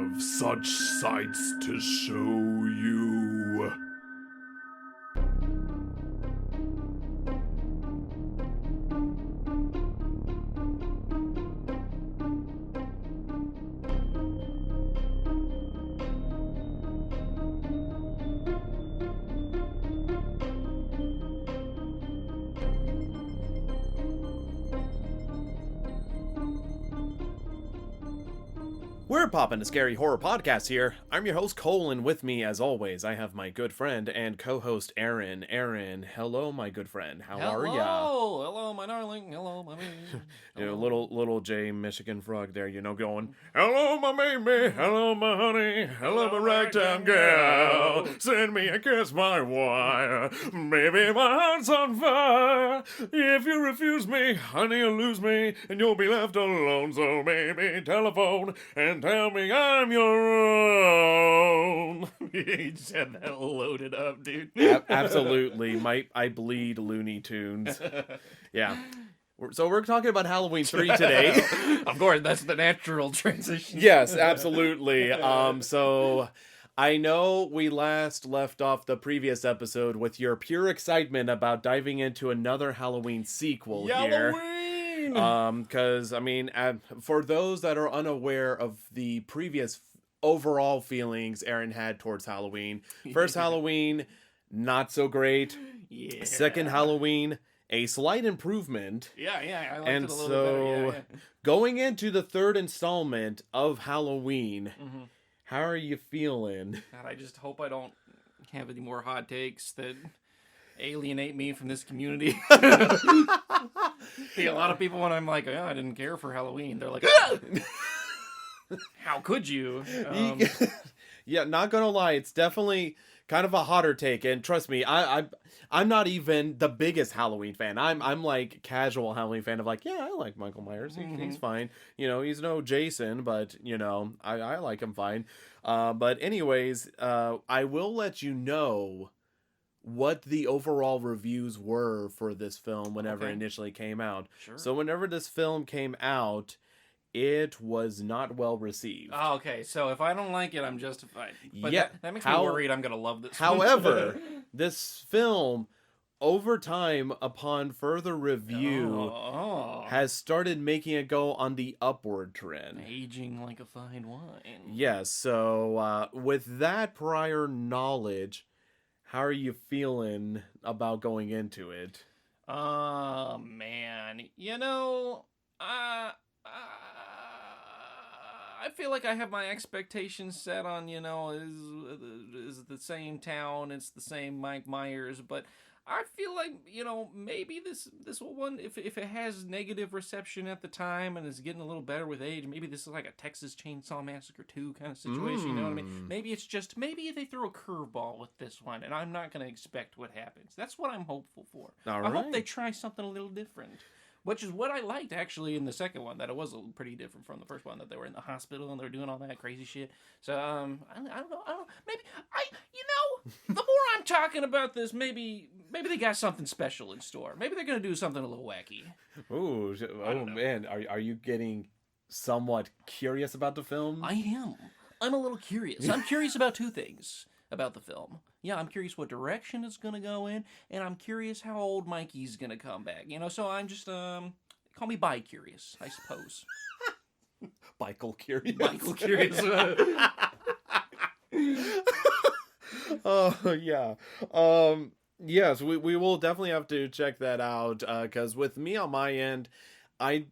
have such sights to show you. We're Poppin the Scary Horror Podcast here. I'm your host, Coale, and with me, as always, I have my good friend and co-host, Aaron. Aaron, hello, my good friend. How are ya? Hello, my darling. Hello, my baby. You know, little J Michigan frog there, going, hello, my baby. Hello, my honey. Hello, my ragtime gal. Send me a kiss by wire. Baby, my heart's on fire. If you refuse me, honey, you'll lose me, and you'll be left alone. So, baby, telephone and tell me I'm your own. You just had that loaded up, dude. Absolutely. I bleed Looney Tunes. Yeah. So we're talking about Halloween 3 today. Of course, that's the natural transition. Yes, absolutely. So I know we last left off the previous episode with your pure excitement about diving into another Halloween sequel here. Because, I mean, for those that are unaware of the previous overall feelings Aaron had towards Halloween, first Halloween, not so great. Yeah. Second Halloween, a slight improvement. Yeah, I liked And it a little so, bit better. going into the third installment of Halloween, how are you feeling? God, I just hope I don't have any more hot takes that alienate me from this community. See, a lot of people, when I'm like, oh, I didn't care for Halloween, they're like, ah! How could you? Yeah, not gonna lie, it's definitely kind of a hotter take, and trust me, I'm not even the biggest Halloween fan. I'm like casual Halloween fan of like, yeah, I like Michael Myers. He's fine. You know, he's no Jason, but you know, I like him fine. But anyways, I will let you know what the overall reviews were for this film whenever it initially came out. Sure. So whenever this film came out, it was not well received. Oh, okay, so if I don't like it, I'm justified. But yeah, that makes me worried I'm going to love this. However, this film, over time, upon further review, has started making it go on the upward trend. Aging like a fine wine. Yes, so with that prior knowledge, how are you feeling about going into it? Oh, man. You know, I feel like I have my expectations set on, you know, is the same town, it's the same Mike Myers, but I feel like, you know, maybe this one, if it has negative reception at the time and is getting a little better with age, maybe this is like a Texas Chainsaw Massacre 2 kind of situation, you know what I mean? Maybe it's just, maybe they throw a curveball with this one, and I'm not going to expect what happens. That's what I'm hopeful for. I hope they try something a little different. Which is what I liked, actually, in the second one, that it was pretty different from the first one, that they were in the hospital and they were doing all that crazy shit. So, I don't know, maybe, the more I'm talking about this, maybe they got something special in store. Maybe they're going to do something a little wacky. Ooh, oh man, are you getting somewhat curious about the film? I am. I'm a little curious. I'm curious about two things about the film. Yeah, I'm curious what direction it's going to go in, and I'm curious how old Mikey's going to come back. You know, so I'm just, call me bi-curious, I suppose. Michael Curious. Michael Curious. Oh, yeah. Yes, we will definitely have to check that out, because with me on my end, I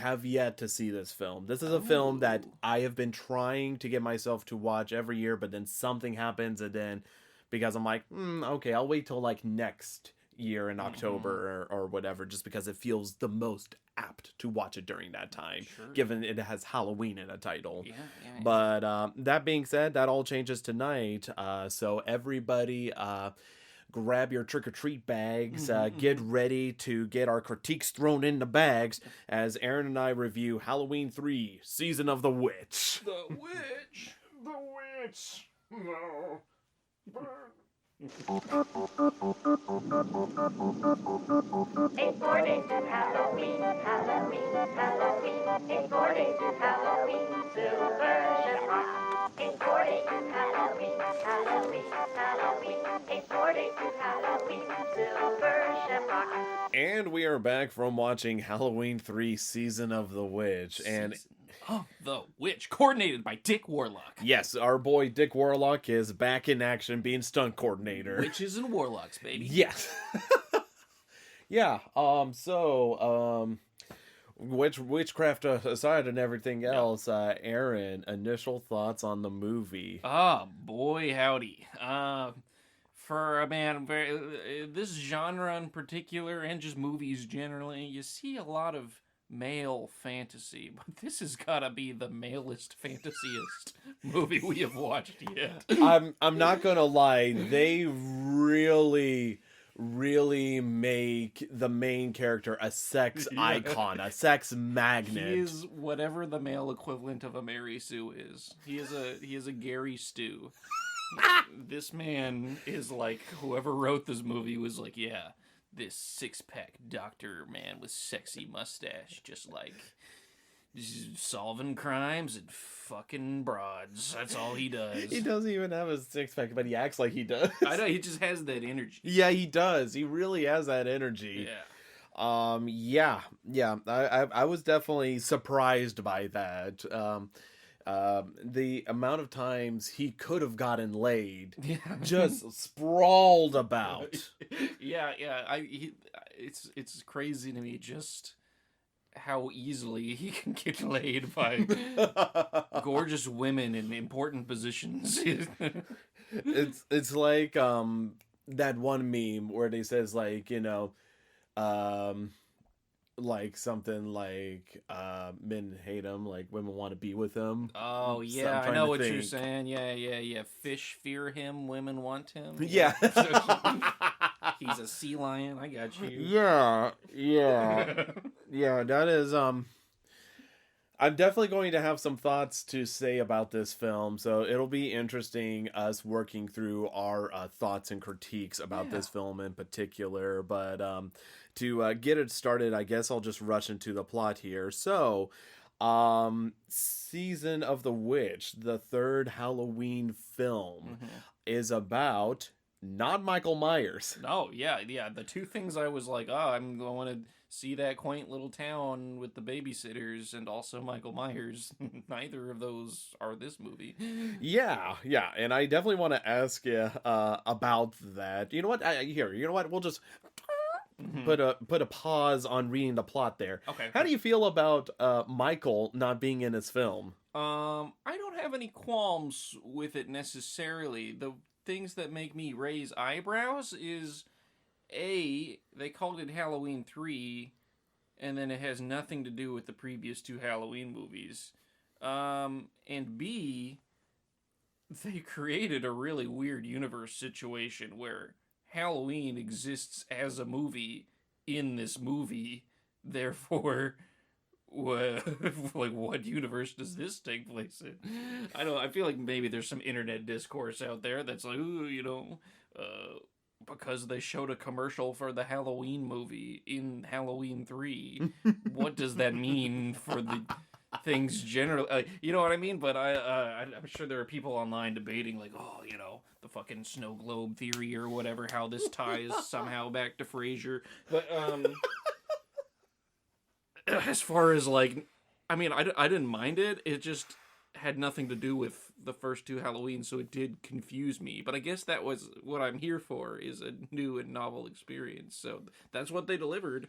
have yet to see this film. This is a film that I have been trying to get myself to watch every year, but then something happens, and then because I'm like, okay, I'll wait till like next year in October or whatever, just because it feels the most apt to watch it during that time, given it has Halloween in the title. Yeah. But that being said, that all changes tonight. So everybody, grab your trick-or-treat bags, get ready to get our critiques thrown in the bags as Aaron and I review Halloween 3, Season of the Witch. The Witch! The Witch! No. It's 4 days to Halloween, Halloween, Halloween. It's 4 days to Halloween, Silver Shamrock. It's 4 days to Halloween, Halloween, Halloween. It's 4 days to Halloween, Silver Shamrock. And we are back from watching Halloween 3 Season of the Witch. And Season of the Witch, coordinated by Dick Warlock. yes, our boy Dick Warlock is back in action being stunt coordinator. Witches and warlocks, baby. Yes. Yeah, witchcraft aside and everything else, Aaron, initial thoughts on the movie? Oh, boy, howdy. For a man, this genre in particular, and just movies generally, you see a lot of male fantasy, but this has gotta be the malest, fantasiest movie we have watched yet. I'm not gonna lie, they really make the main character a sex icon, a sex magnet. He is whatever the male equivalent of a Mary Sue is. He is a Gary Stew. This man is like, whoever wrote this movie was like, yeah, this six-pack doctor man with sexy mustache, just like solving crimes and fucking broads. That's all he does. He doesn't even have a six-pack, but he acts like he does. I know, he just has that energy. Yeah, he does. He really has that energy. Yeah. I was definitely surprised by that. The amount of times he could have gotten laid, just sprawled about. Yeah. It's crazy to me just how easily he can get laid by gorgeous women in important positions. It's like that one meme where they says like, you know, like something like men hate him, like women want to be with him. Oh yeah, I know what you're saying. Yeah. Fish fear him, women want him. Yeah. He's a sea lion. I got you. Yeah. That is I'm definitely going to have some thoughts to say about this film, so it'll be interesting us working through our thoughts and critiques about this film in particular. But to get it started, I guess I'll just rush into the plot here. So, Season of the Witch, the third Halloween film, is about not Michael Myers. Oh, yeah. The two things I was like, I'm going to see that quaint little town with the babysitters and also Michael Myers. Neither of those are this movie. Yeah, and I definitely want to ask you about that. You know what? We'll just put a pause on reading the plot there. Okay. How do you feel about Michael not being in his film? I don't have any qualms with it necessarily. The things that make me raise eyebrows is they called it Halloween 3, and then it has nothing to do with the previous two Halloween movies. And B, they created a really weird universe situation where Halloween exists as a movie in this movie. Therefore, what universe does this take place in? I feel like maybe there's some internet discourse out there that's like, ooh, because they showed a commercial for the Halloween movie in Halloween 3, what does that mean for the things generally? You know what I mean? But I'm sure there are people online debating, like, the fucking snow globe theory or whatever, how this ties somehow back to Frasier. But, as far as, like, I mean, I didn't mind it. It just had nothing to do with the first two Halloween, so it did confuse me. But I guess that was what I'm here for, is a new and novel experience. So that's what they delivered.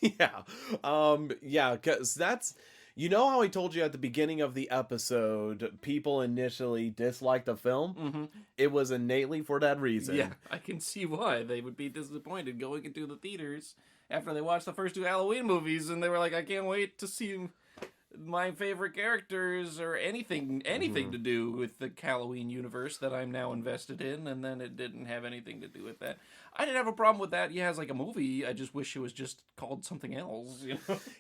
Yeah. Because that's... You know how I told you at the beginning of the episode, people initially disliked the film? Mm-hmm. It was innately for that reason. Yeah, I can see why. They would be disappointed going into the theaters after they watched the first two Halloween movies, and they were like, I can't wait to see my favorite characters or anything to do with the Halloween universe that I'm now invested in, and then it didn't have anything to do with that. I didn't have a problem with that. Yeah, as like a movie, I just wish it was just called something else.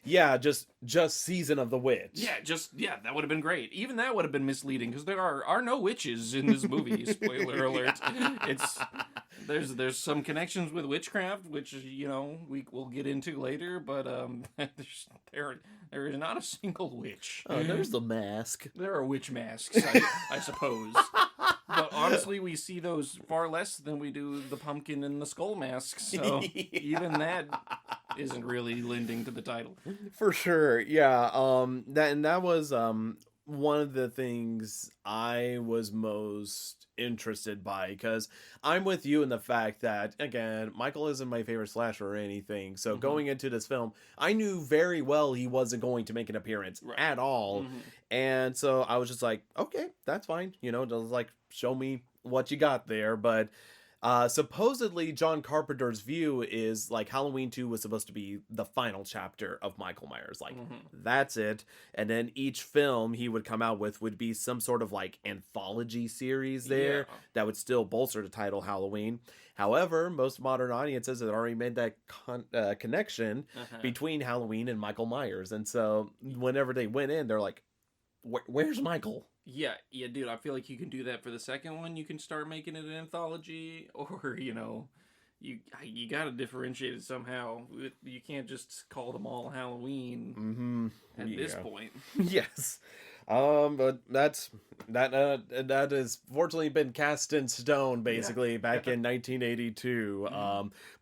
Yeah, just Season of the Witch. Yeah, that would have been great. Even that would have been misleading because there are no witches in this movie. Spoiler alert. there's some connections with witchcraft, which we'll get into later, but there is not a single witch. Oh, there's the mask. There are witch masks, I suppose. But honestly, we see those far less than we do the pumpkin and the skull masks. So even that isn't really lending to the title. For sure, yeah. That was one of the things I was most interested by, because I'm with you in the fact that, again, Michael isn't my favorite slasher or anything. So going into this film, I knew very well he wasn't going to make an appearance at all. And so I was just like, okay, that's fine. Just like, show me what you got there. But supposedly John Carpenter's view is like Halloween 2 was supposed to be the final chapter of Michael Myers. Like, that's it. And then each film he would come out with would be some sort of like anthology series there that would still bolster the title Halloween. However, most modern audiences had already made that connection between Halloween and Michael Myers. And so whenever they went in, they're like, where's Michael? Yeah, dude, I feel like you can do that for the second one. You can start making it an anthology, or, you gotta differentiate it somehow. You can't just call them all Halloween at this point. Yes. But that has fortunately been cast in stone, basically, back in 1982.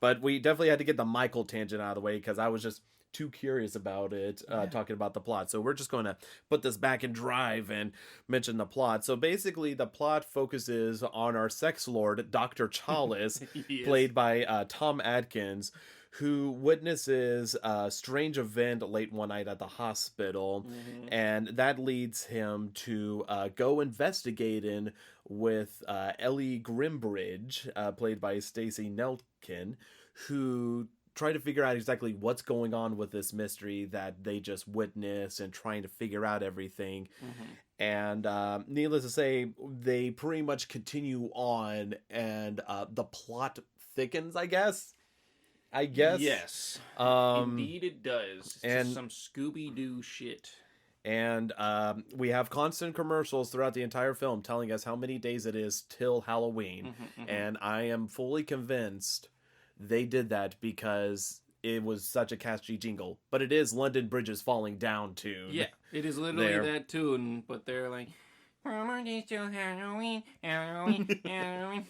But we definitely had to get the Michael tangent out of the way, because I was just too curious about it, talking about the plot. So we're just going to put this back in drive and mention the plot. So basically the plot focuses on our sex lord, Dr. Chalice, played by Tom Atkins, who witnesses a strange event late one night at the hospital, and that leads him to go investigating with Ellie Grimbridge, played by Stacey Nelkin, who try to figure out exactly what's going on with this mystery that they just witnessed, and trying to figure out everything. And needless to say, they pretty much continue on, and the plot thickens, I guess. Yes. Indeed it does. It's and just some Scooby-Doo shit. And we have constant commercials throughout the entire film telling us how many days it is till Halloween. And I am fully convinced they did that because it was such a catchy jingle. But it is London Bridges Falling Down tune. Yeah, it is literally that tune, but they're like, "One more day till Halloween, Halloween, Halloween."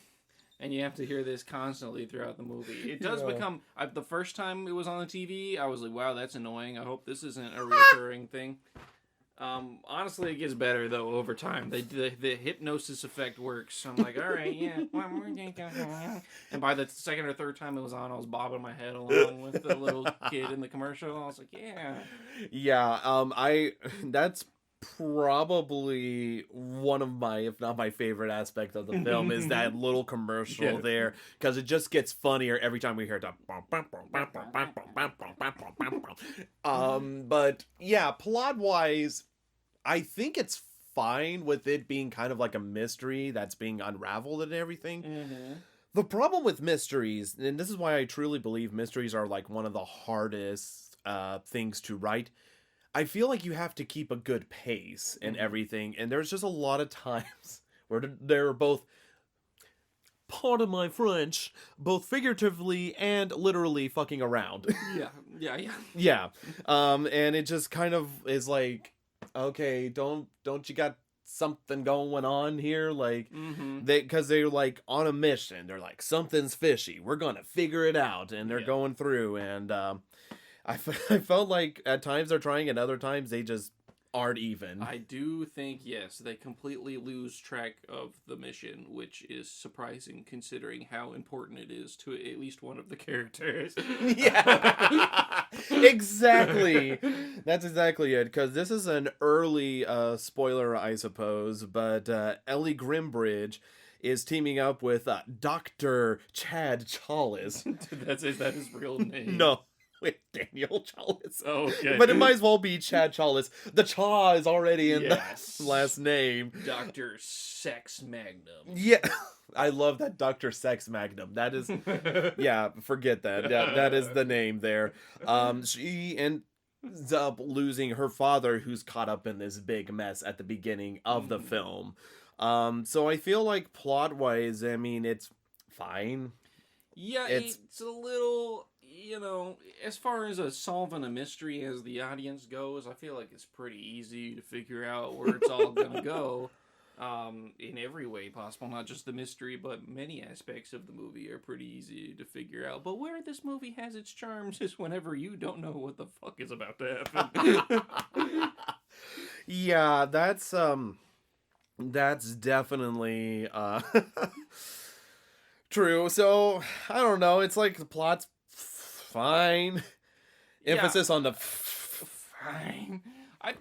And you have to hear this constantly throughout the movie. It does become... the first time it was on the TV, I was like, wow, that's annoying. I hope this isn't a recurring thing. Honestly, it gets better, though, over time. The hypnosis effect works. So I'm like, all right, yeah. One more day till Halloween. And by the second or third time it was on, I was bobbing my head along with the little kid in the commercial. I was like, yeah. Yeah, that's probably one of my, if not my favorite aspect of the film, is that little commercial there, because it just gets funnier every time we hear it. But yeah, plot wise, I think it's fine with it being kind of like a mystery that's being unraveled and everything. The problem with mysteries, and this is why I truly believe mysteries are like one of the hardest things to write, I feel like you have to keep a good pace and everything, and there's just a lot of times where they're both, pardon my French, both figuratively and literally fucking around. Yeah. And it just kind of is like, okay, don't you got something going on here? Like, because they're like on a mission. They're like, something's fishy. We're gonna figure it out, and they're going through, and I felt like at times they're trying, and other times they just aren't even. I do think, yes, they completely lose track of the mission, which is surprising considering how important it is to at least one of the characters. Yeah, exactly. That's exactly it, because this is an early spoiler, I suppose, but Ellie Grimbridge is teaming up with Dr. Chad Chalice. Is that his real name? No. With Daniel Chalice. Oh, okay. But it might as well be Chad Chalice. The Cha is already in the last name. Dr. Sex Magnum. Yeah. I love that, Dr. Sex Magnum. That is... yeah, forget that. That is the name there. She ends up losing her father, who's caught up in this big mess at the beginning of the film. So I feel like plot-wise, I mean, it's fine. Yeah, it's a little, as far as solving a mystery as the audience goes, I feel like it's pretty easy to figure out where it's all gonna go. In every way possible, not just the mystery, but many aspects of the movie are pretty easy to figure out. But where this movie has its charms is whenever you don't know what the fuck is about to happen. Yeah, that's definitely true. So I don't know. It's like the plot's fine. Emphasis on the fine. I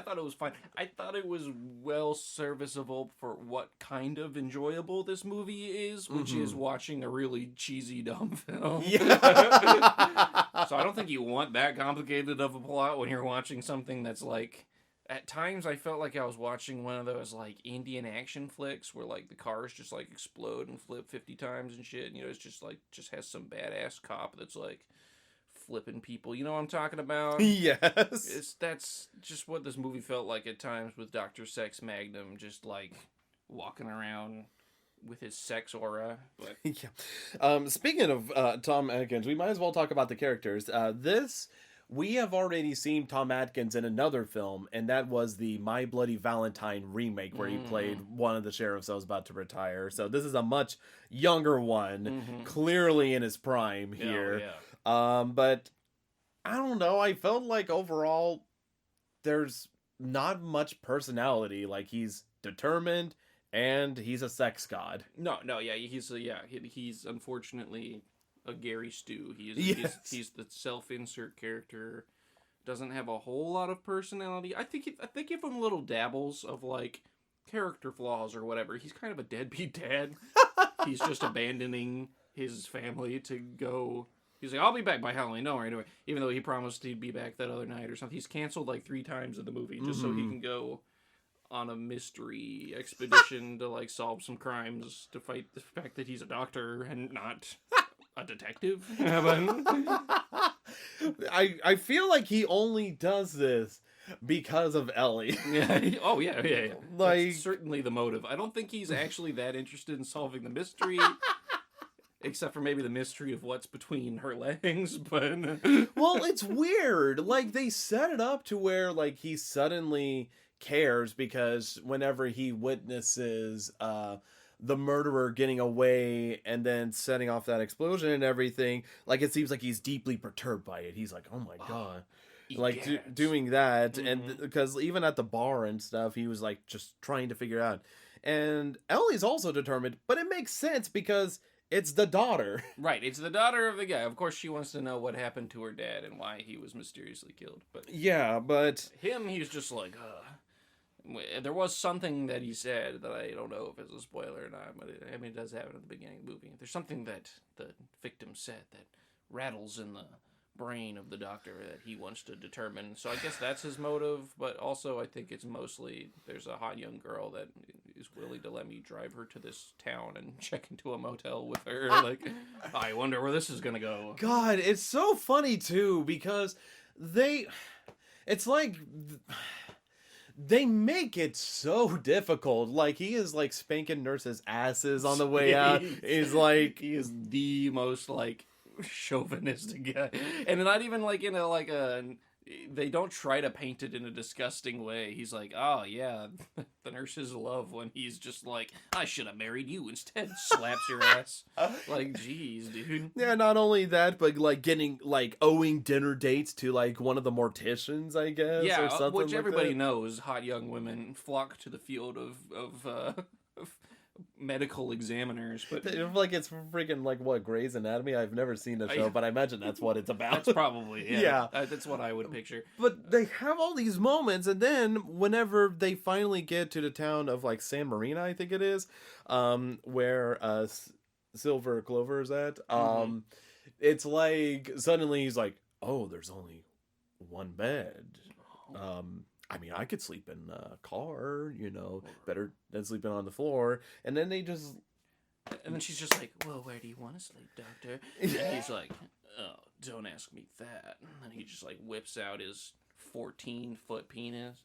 thought it was fine. I thought it was well serviceable for what kind of enjoyable this movie is, which is watching a really cheesy, dumb film. Yeah. So I don't think you want that complicated of a plot when you're watching something that's like... At times, I felt like I was watching one of those, like, Indian action flicks where, like, the cars just, like, explode and flip 50 times and shit. It's just, like, just has some badass cop that's, like, flipping people. You know what I'm talking about? Yes. That's just what this movie felt like at times with Dr. Sex Magnum just, like, walking around with his sex aura. But yeah. Speaking of Tom Atkins, we might as well talk about the characters. We have already seen Tom Atkins in another film, and that was the My Bloody Valentine remake, where he played one of the sheriffs that was about to retire. So this is a much younger one, clearly in his prime here. But I don't know. I felt like overall there's not much personality. Like, he's determined and he's a sex god. He's unfortunately a Gary Stu. He's the self-insert character. Doesn't have a whole lot of personality. I think if him little dabbles of like character flaws or whatever. He's kind of a deadbeat dad. He's just abandoning his family to go. He's like, I'll be back by Halloween. Don't worry, anyway. Even though he promised he'd be back that other night or something. He's canceled like 3 times in the movie just so he can go on a mystery expedition to like solve some crimes to fight the fact that he's a doctor and not a detective. I feel like he only does this because of Ellie. Yeah. Oh yeah. Like, that's certainly the motive. I don't think he's actually that interested in solving the mystery. Except for maybe the mystery of what's between her legs, but... Well, it's weird. Like, they set it up to where, like, he suddenly cares because whenever he witnesses the murderer getting away and then setting off that explosion and everything, like, it seems like he's deeply perturbed by it. He's like, oh my god. Like, doing that, and because even at the bar and stuff, he was, like, just trying to figure out. And Ellie's also determined, but it makes sense because... it's the daughter. Right, it's the daughter of the guy. Of course, she wants to know what happened to her dad and why he was mysteriously killed. But yeah, but... him, he's just like, there was something that he said that I don't know if it's a spoiler or not, but I mean, it does happen at the beginning of the movie. There's something that the victim said that rattles in the brain of the doctor that he wants to determine. So I guess that's his motive, but also I think it's mostly there's a hot young girl that is willing to let me drive her to this town and check into a motel with her. Like, I wonder where this is gonna go. God, it's so funny too because it's like they make it so difficult. Like, he is like spanking nurses' asses on the way out. He's like, he is the most like chauvinistic guy, and not even like in a like a they don't try to paint it in a disgusting way. He's like, oh yeah, the nurses love when he's just like, I should have married you instead. Slaps your ass. Like, geez, dude. Yeah, not only that, but like getting like owing dinner dates to like one of the morticians, I guess. Yeah, or something which like everybody that. knows. Hot young women flock to the field of medical examiners, but like it's freaking like what, Grey's Anatomy? I've never seen the show, but I imagine that's what it's about. That's probably yeah. That's what I would picture. But they have all these moments, and then whenever they finally get to the town of like San Marina, I think it is, where Silver Clover is at, it's like suddenly he's like, oh, there's only one bed. I mean, I could sleep in a car, better than sleeping on the floor. And then they just... and then she's just like, well, where do you want to sleep, doctor? And he's like, oh, don't ask me that. And he just, like, whips out his 14-foot penis.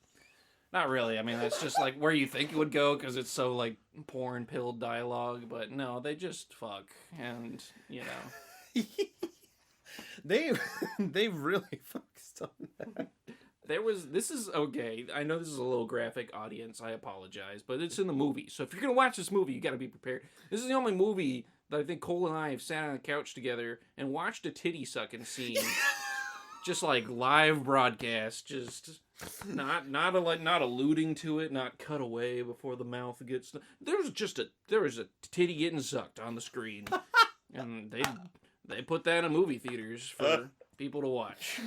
Not really. I mean, that's just like where you think it would go because it's so like porn pill dialogue. But no, they just fuck, and you know, they really focused on that. This is okay. I know this is a little graphic, audience. I apologize, but it's in the movie. So if you're gonna watch this movie, you got to be prepared. This is the only movie that I think Coale and I have sat on a couch together and watched a titty sucking scene. Just like live broadcast, just not alluding to it, not cut away before the mouth gets. There was a titty getting sucked on the screen, and they put that in movie theaters for people to watch.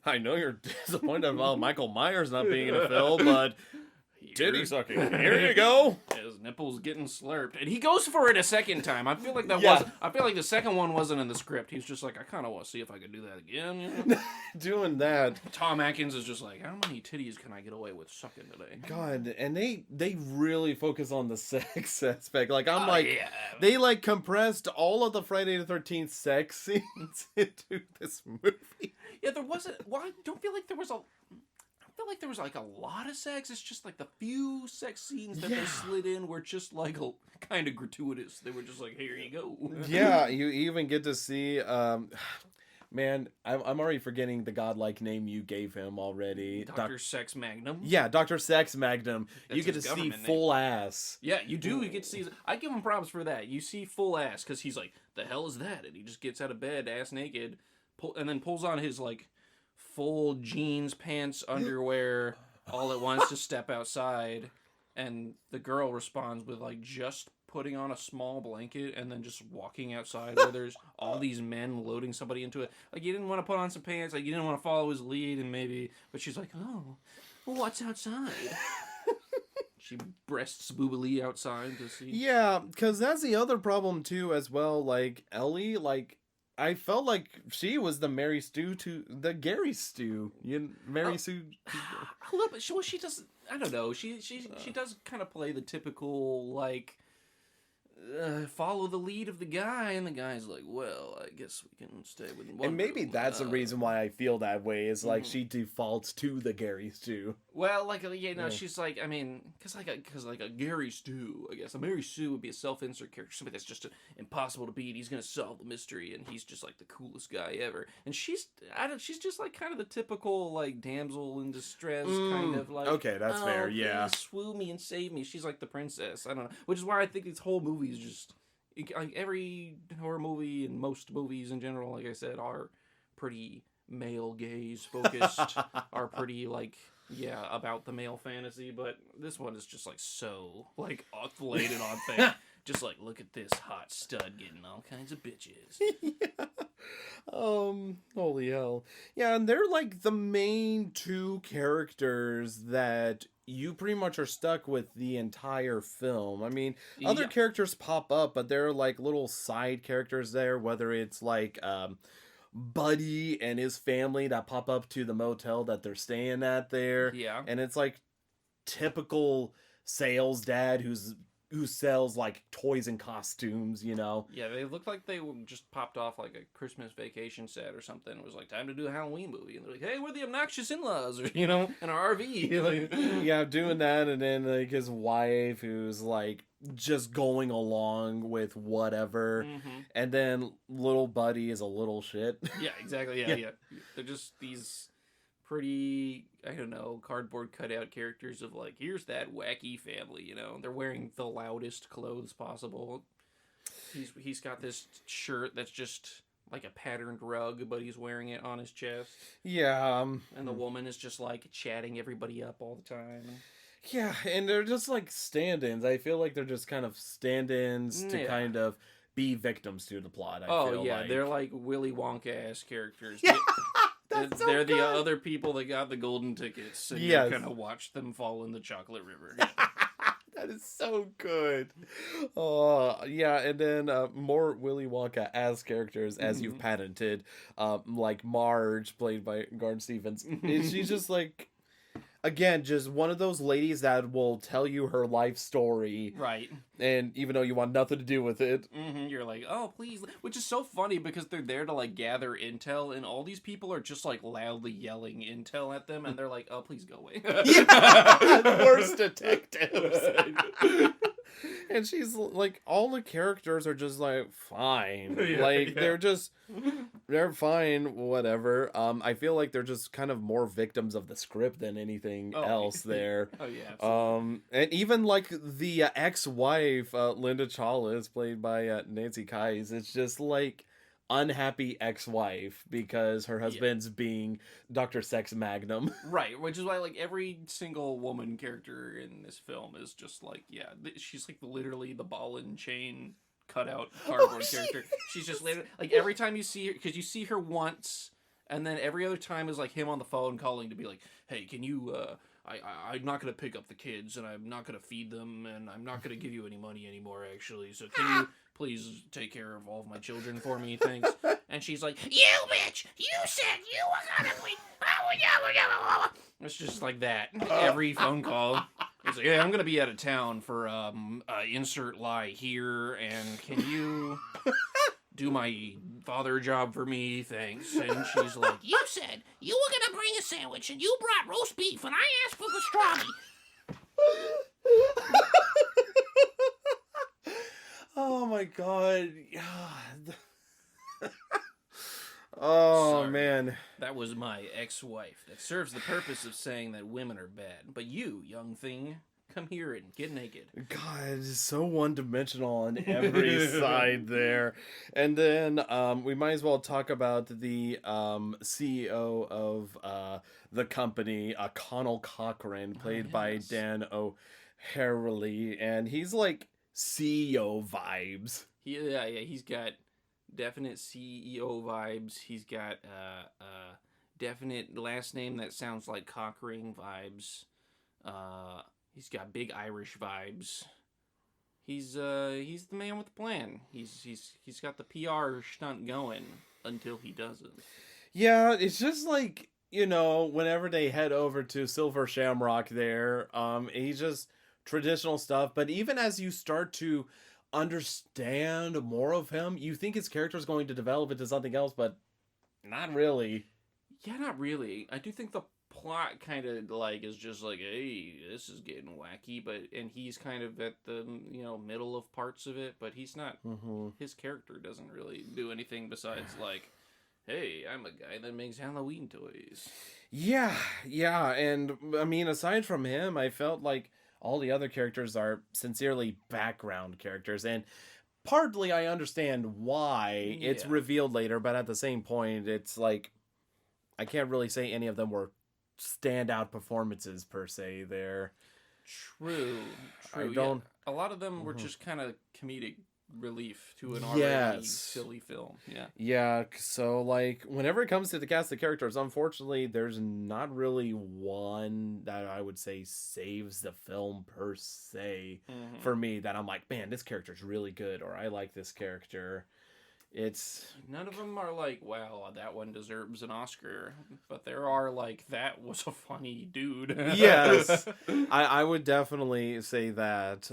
I know you're disappointed about Michael Myers not being in a film, but titty sucking. Here you go. His nipples getting slurped, and he goes for it a second time. I feel like I feel like the second one wasn't in the script. He was just like, I kind of want to see if I could do that again. You know? Doing that. Tom Atkins is just like, how many titties can I get away with sucking today? God, and they really focus on the sex aspect. Like Yeah. they like compressed all of the Friday the 13th sex scenes into this movie. Yeah, there wasn't. Well, I don't feel like there was a. I feel like there was like a lot of sex. It's just like the few sex scenes that they slid in were just like kind of gratuitous. They were just like, here you go. Yeah, you even get to see. Man, I'm already forgetting the godlike name you gave him already. Dr. Sex Magnum. Yeah, Dr. Sex Magnum. That's you get to his see government full ass. Yeah, you do. You get to see. I give him props for that. You see full ass because he's like, the hell is that? And he just gets out of bed, ass naked, and then pulls on his like full jeans, pants, underwear, all at once to step outside. And the girl responds with like just putting on a small blanket and then just walking outside where there's all these men loading somebody into it. Like, you didn't want to put on some pants, like you didn't want to follow his lead, and maybe, but she's like, oh, well, what's outside? She breasts boobily outside to see. Yeah, because that's the other problem too, as well. Like Ellie, like I felt like she was the Mary Stu to the Gary Stu. Mary Sue. A little bit. Well, she does. I don't know. She does kind of play the typical like follow the lead of the guy, and the guy's like, well, I guess we can stay with one. And maybe room. that's the reason why I feel that way. Is like she defaults to the Gary Stu. Well, like, she's like, I mean, because like a Gary Stu, I guess a Mary Sue would be a self-insert character, somebody that's just impossible to beat. He's gonna solve the mystery, and he's just like the coolest guy ever. And she's just like kind of the typical like damsel in distress kind of like. Okay, that's fair. Please Yeah, swoo me and save me. She's like the princess. I don't know, which is why I think this whole movie is just like every horror movie and most movies in general. Like I said, are pretty male gaze focused, are pretty like. Yeah, about the male fantasy, but this one is just like so like laid it on thick. Just like, look at this hot stud getting all kinds of bitches. yeah. Holy hell. Yeah, and they're like the main two characters that you pretty much are stuck with the entire film. I mean, other characters pop up, but they're like little side characters there, whether it's like Buddy and his family that pop up to the motel that they're staying at there. Yeah. And it's like typical sales dad who sells like toys and costumes, you know. Yeah, they looked like they just popped off like a Christmas vacation set or something. It was like, time to do a Halloween movie. And they're like, hey, we're the obnoxious in-laws, or, you know, in our RV. Like, yeah, doing that, and then like his wife who's like just going along with whatever. And then little Buddy is a little shit. Yeah, exactly. Yeah. They're just these pretty, I don't know, cardboard cutout characters of like, here's that wacky family, you know. They're wearing the loudest clothes possible. He's got this shirt that's just like a patterned rug, but he's wearing it on his chest. Yeah. And the woman is just like chatting everybody up all the time. Yeah, and they're just like stand-ins. I feel like they're just kind of stand-ins to kind of be victims to the plot. I feel like. They're like Willy Wonka-ass characters. Yeah, they're the other people that got the golden tickets, and you're gonna watch them fall in the chocolate river. Yeah. That is so good. Yeah, and then more Willy Wonka as characters, as you've patented, like Marge, played by Garn Stevens. She's just like, again, just one of those ladies that will tell you her life story, Right. and even though you want nothing to do with it. You're like, oh, please. Which is so funny because they're there to, like, gather intel, and all these people are just, like, loudly yelling intel at them, and they're like, oh, please go away. Yeah, the worst detectives. And she's like, all the characters are just like, fine. They're fine, whatever. I feel like they're just kind of more victims of the script than anything else there. Oh, yeah. Absolutely. And even like the ex-wife, Linda Chawless, played by Nancy Kyes, it's just like unhappy ex-wife because her husband's being Dr. Sex Magnum. Right, which is why, like, every single woman character in this film is just like, she's like literally the ball and chain cutout cardboard character. She's just literally, like, every time you see her, because you see her once, and then every other time is like him on the phone calling to be like, hey, can you, I'm not going to pick up the kids, and I'm not going to feed them, and I'm not going to give you any money anymore, actually, so can you please take care of all of my children for me, thanks? And she's like, you bitch, you said you were gonna be... It's just like that. Every phone call. It's like, yeah, I'm gonna be out of town for insert lie here, and can you do my father job for me, thanks? And she's like, you said you were gonna bring a sandwich, and you brought roast beef, and I asked for pastrami. Oh my god. Oh, Sorry. man. That was my ex-wife that serves the purpose of saying that women are bad. But you, young thing, come here and get naked. God, it's so one-dimensional on every side there. And then we might as well talk about the CEO of the company, Connell Cochran, played by Dan O'Harely. And he's like CEO vibes. He's got definite CEO vibes. He's got definite last name that sounds like Cockring vibes. He's got big Irish vibes. He's the man with the plan. He's got the PR stunt going until he doesn't. Yeah, it's just like, you know, whenever they head over to Silver Shamrock there, he's just traditional stuff. But even as you start to understand more of him, you think his character is going to develop into something else, but not really. Yeah, not really. I do think the plot kind of like is just like, hey, this is getting wacky, and he's kind of at the middle of parts of it, but he's not. His character doesn't really do anything besides like, hey, I'm a guy that makes Halloween toys. Yeah, and I mean, aside from him, I felt like all the other characters are sincerely background characters, and partly I understand why it's revealed later, but at the same point, it's like, I can't really say any of them were standout performances per se there. True. I don't... A lot of them were just kind of comedic relief to an already silly film. Yeah, so like whenever it comes to the cast of characters, unfortunately there's not really one that I would say saves the film per se for me, that I'm like, man, this character's really good, or I like this character. It's none of them are like, wow, that one deserves an Oscar, but there are like, that was a funny dude. Yes, I would definitely say that.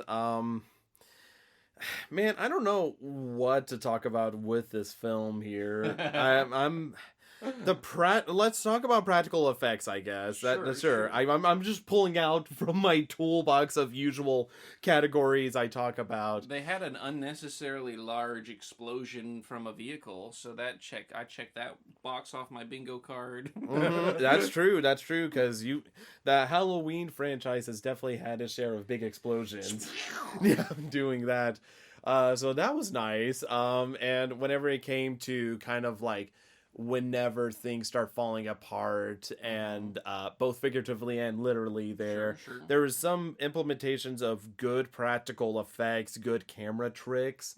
Man, I don't know what to talk about with this film here. Let's talk about practical effects, I guess. Sure. I'm just pulling out from my toolbox of usual categories I talk about. They had an unnecessarily large explosion from a vehicle, so I checked that box off my bingo card. That's true, because the Halloween franchise has definitely had its share of big explosions. Yeah, doing that. So that was nice. And whenever it came to kind of like whenever things start falling apart, and both figuratively and literally there was some implementations of good practical effects, good camera tricks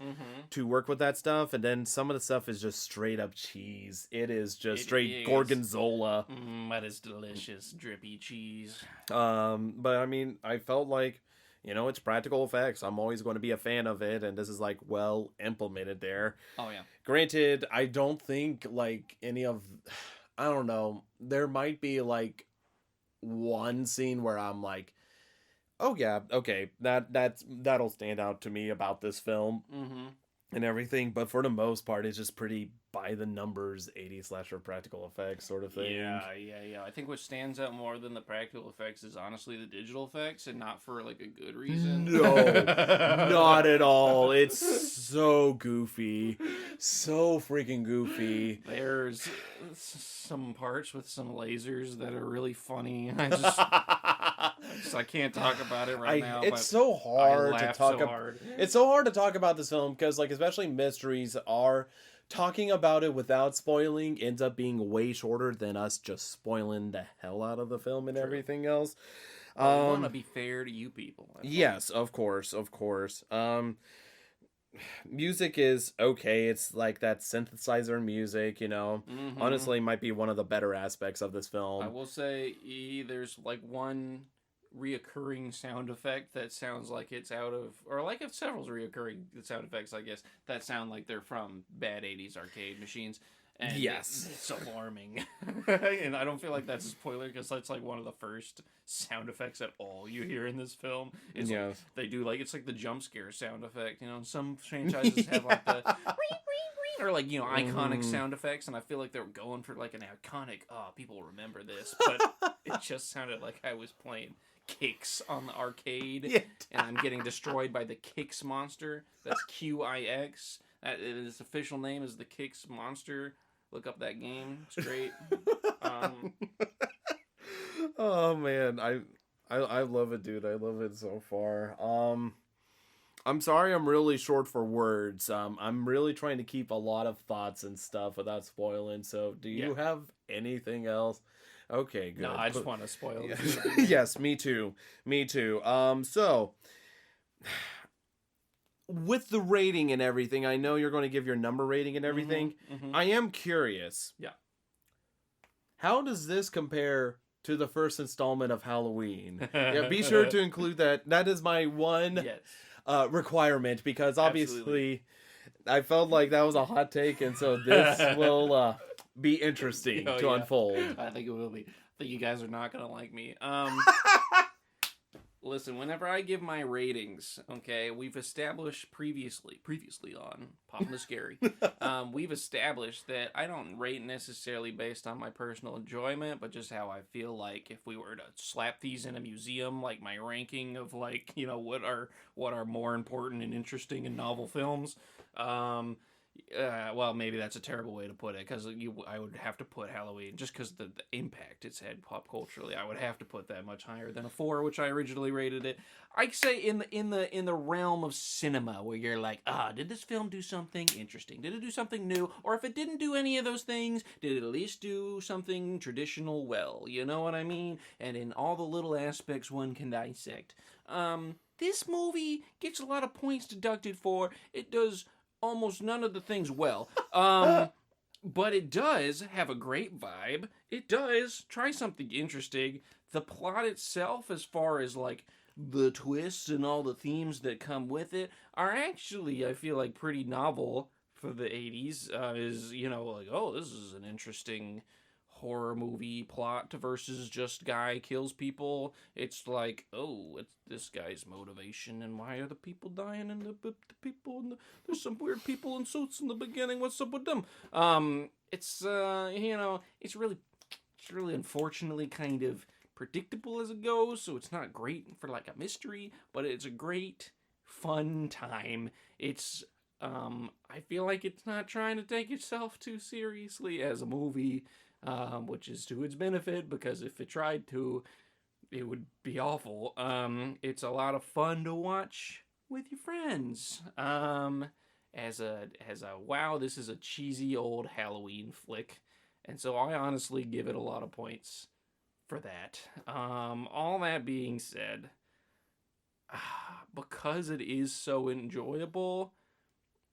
to work with that stuff, and then some of the stuff is just straight up cheese. It is just straight gorgonzola. That is delicious, drippy cheese. But I mean, I felt like, it's practical effects. I'm always going to be a fan of it, and this is like well implemented there. Oh yeah. Granted, I don't think like I don't know. There might be like one scene where I'm like, oh yeah, okay, that'll stand out to me about this film and everything. But for the most part, it's just pretty by the numbers 80s slasher practical effects sort of thing. Yeah. I think what stands out more than the practical effects is honestly the digital effects, and not for like a good reason. No, not at all. It's so goofy, so freaking goofy. There's some parts with some lasers that are really funny. I can't talk about it right now. It's so hard to talk about. Hard. It's so hard to talk about this film because, like, especially mysteries are. Talking about it without spoiling ends up being way shorter than us just spoiling the hell out of the film and everything else. I want to be fair to you people. Yes, of course. Music is okay. It's like that synthesizer music, you know. Honestly, might be one of the better aspects of this film. I will say there's like one reoccurring sound effect that sounds like it's out of, or like if several reoccurring sound effects, I guess, that sound like they're from bad 80s arcade machines. And yes. It's alarming. And I don't feel like that's a spoiler because that's like one of the first sound effects at all you hear in this film. It's like, they do like, it's like the jump scare sound effect, you know, and some franchises have like the or like, you know, iconic sound effects, and I feel like they were going for like an iconic, people remember this, but it just sounded like I was playing Kicks on the arcade, and I'm getting destroyed by the Kicks monster. That's QIX. That its official name is the Kicks monster. Look up that game. It's great. Oh man, I love it, dude. I love it so far. I'm sorry I'm really short for words. I'm really trying to keep a lot of thoughts and stuff without spoiling. So, do you have anything else? Okay, good. No, I just want to spoil it. Yes, me too. So with the rating and everything, I know you're going to give your number rating and everything. I am curious. Yeah. How does this compare to the first installment of Halloween? Yeah, be sure to include that. That is my one requirement, because obviously I felt like that was a hot take, and so this will be interesting to unfold. I think it will be. I think you guys are not going to like me. Listen, whenever I give my ratings, okay, we've established previously on Poppin the Scary, we've established that I don't rate necessarily based on my personal enjoyment, but just how I feel like if we were to slap these in a museum, like my ranking of, like, you know, what are more important and interesting and novel films. Well, maybe that's a terrible way to put it, because I would have to put Halloween, just because the impact it's had pop culturally. I would have to put that much higher than a 4, which I originally rated it. I'd say in the realm of cinema, where you're like, did this film do something interesting? Did it do something new? Or if it didn't do any of those things, did it at least do something traditional well? You know what I mean? And in all the little aspects one can dissect. This movie gets a lot of points deducted for. It does almost none of the things well. But it does have a great vibe. It does try something interesting. The plot itself, as far as like the twists and all the themes that come with it, are actually, I feel like, pretty novel for the 80s. Is, you know, like, oh, this is an interesting horror movie plot versus just guy kills people. It's like, oh, it's this guy's motivation, and why are the people dying, and the people, and there's some weird people in suits in the beginning, what's up with them? It's you know, it's really unfortunately kind of predictable as it goes, so it's not great for like a mystery, but it's a great fun time. It's I feel like it's not trying to take itself too seriously as a movie, which is to its benefit, because if it tried to, it would be awful. It's a lot of fun to watch with your friends. As a wow, this is a cheesy old Halloween flick, and so I honestly give it a lot of points for that. All that being said, because it is so enjoyable,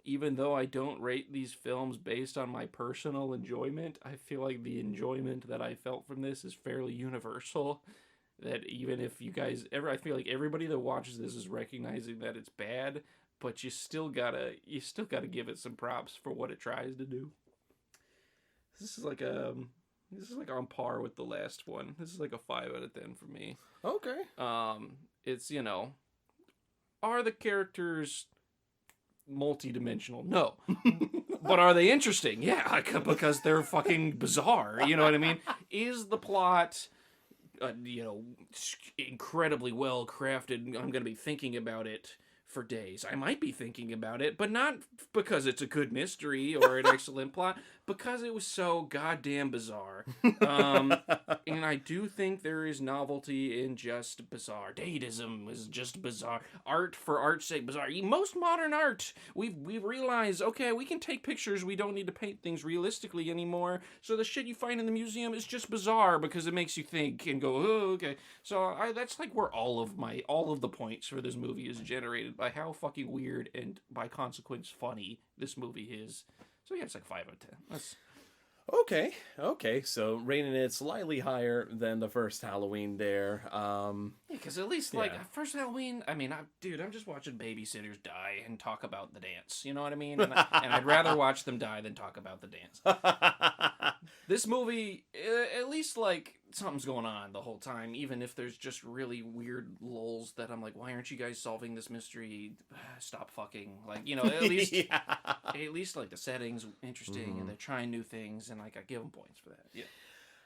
even though I don't rate these films based on my personal enjoyment, I feel like the enjoyment that I felt from this is fairly universal. That even if you guys I feel like everybody that watches this is recognizing that it's bad, but you still gotta give it some props for what it tries to do. This is like a This is like on par with the last one. This is like a 5 out of 10 for me. Okay. It's, you know, are the characters multi-dimensional? No. But are they interesting? Yeah, because they're fucking bizarre. You know what I mean? Is the plot, you know, incredibly well crafted? I'm going to be thinking about it for days. I might be thinking about it, but not because it's a good mystery or an excellent plot, because it was so goddamn bizarre. And I do think there is novelty in just bizarre. Datism is just bizarre. Art for art's sake, bizarre. Most modern art, we've realized, okay, we can take pictures. We don't need to paint things realistically anymore. So the shit you find in the museum is just bizarre because it makes you think and go, oh, okay. So that's like where all of the points for this movie is generated, by how fucking weird and by consequence funny this movie is. So yeah, it's like 5 out of 10. That's... Okay. So rating it slightly higher than the first Halloween there. Yeah, because at least like first Halloween, I mean, I'm just watching babysitters die and talk about the dance. You know what I mean? And I'd rather watch them die than talk about the dance. This movie, at least like something's going on the whole time, even if there's just really weird lulls that I'm like, why aren't you guys solving this mystery? Stop fucking. Like, you know, at least at least like the setting's interesting and they're trying new things, and like I give them points for that. Yeah.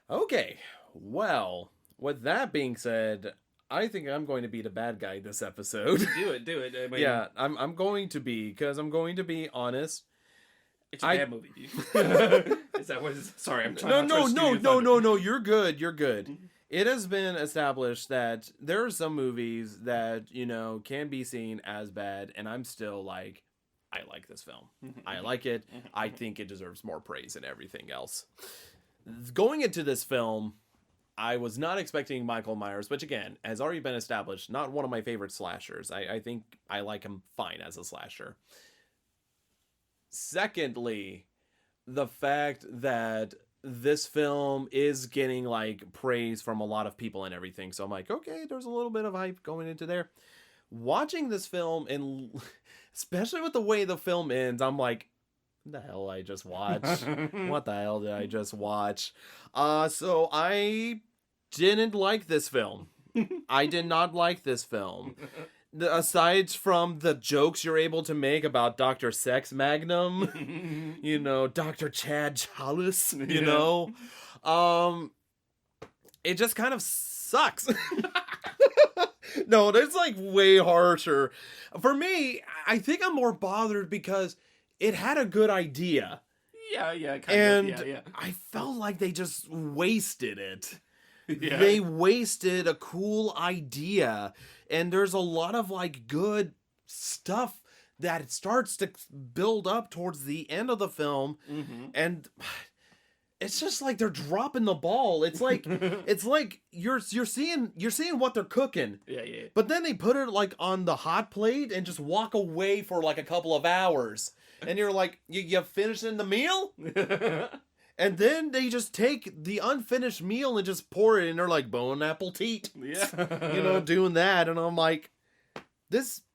Okay. Well, with that being said, I think I'm going to be the bad guy this episode. Do it. I mean, yeah, I'm going to be, because I'm going to be honest. It's a bad movie, dude. Is that what it is? Sorry, I'm trying No, you're good. It has been established that there are some movies that, you know, can be seen as bad, and I'm still like, I like this film. I like it. I think it deserves more praise than everything else. Going into this film, I was not expecting Michael Myers, which again, has already been established, not one of my favorite slashers. I think I like him fine as a slasher. Secondly, the fact that this film is getting like praise from a lot of people and everything. So I'm like, okay, there's a little bit of hype going into there. Watching this film, and especially with the way the film ends, I'm like, what the hell I just watched? What the hell did I just watch? So I didn't like this film. I did not like this film. Aside from the jokes you're able to make about Dr. Sex Magnum, you know, Dr. Chad Chalice, you know, it just kind of sucks. No, there's like way harsher. For me, I think I'm more bothered because it had a good idea. Yeah, kind of. Yeah. I felt like they just wasted it. Yeah. They wasted a cool idea, and there's a lot of like good stuff that it starts to build up towards the end of the film, and it's just like they're dropping the ball. It's like you're seeing what they're cooking. Yeah. But then they put it like on the hot plate and just walk away for like a couple of hours, and you're like, you finishing the meal? And then they just take the unfinished meal and just pour it in. They're like, bon appetit. Yeah. You know, doing that. And I'm like,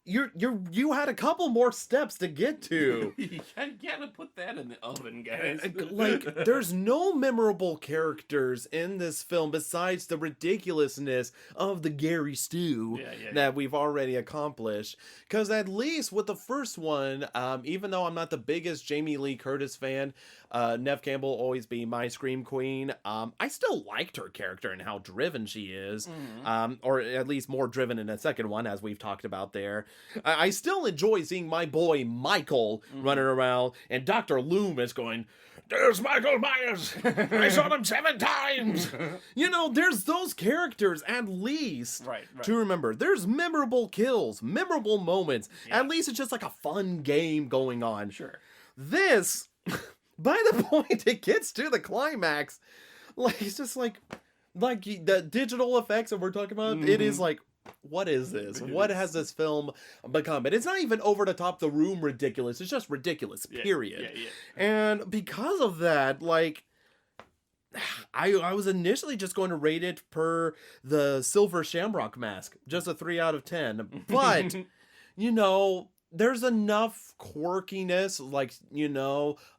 you had a couple more steps to get to. You gotta put that in the oven, guys. Like, there's no memorable characters in this film besides the ridiculousness of the Gary Stew that we've already accomplished. Because at least with the first one, even though I'm not the biggest Jamie Lee Curtis fan, Neve Campbell always be my scream queen, I still liked her character and how driven she is, or at least more driven in the second one, as we've talked about there. I still enjoy seeing my boy Michael running around, and Dr. Loomis going, "There's Michael Myers! I saw him 7 times!" You know, there's those characters at least right. to remember. There's memorable kills, memorable moments. At least it's just like a fun game going on. Sure. This, by the point it gets to the climax, like, it's just like the digital effects that we're talking about, it is like, what is this? What has this film become? And it's not even over the top the room ridiculous. It's just ridiculous, period. Yeah. And because of that, like, I was initially just going to rate it per the Silver Shamrock mask. Just a 3 out of 10. But, you know, there's enough quirkiness, like,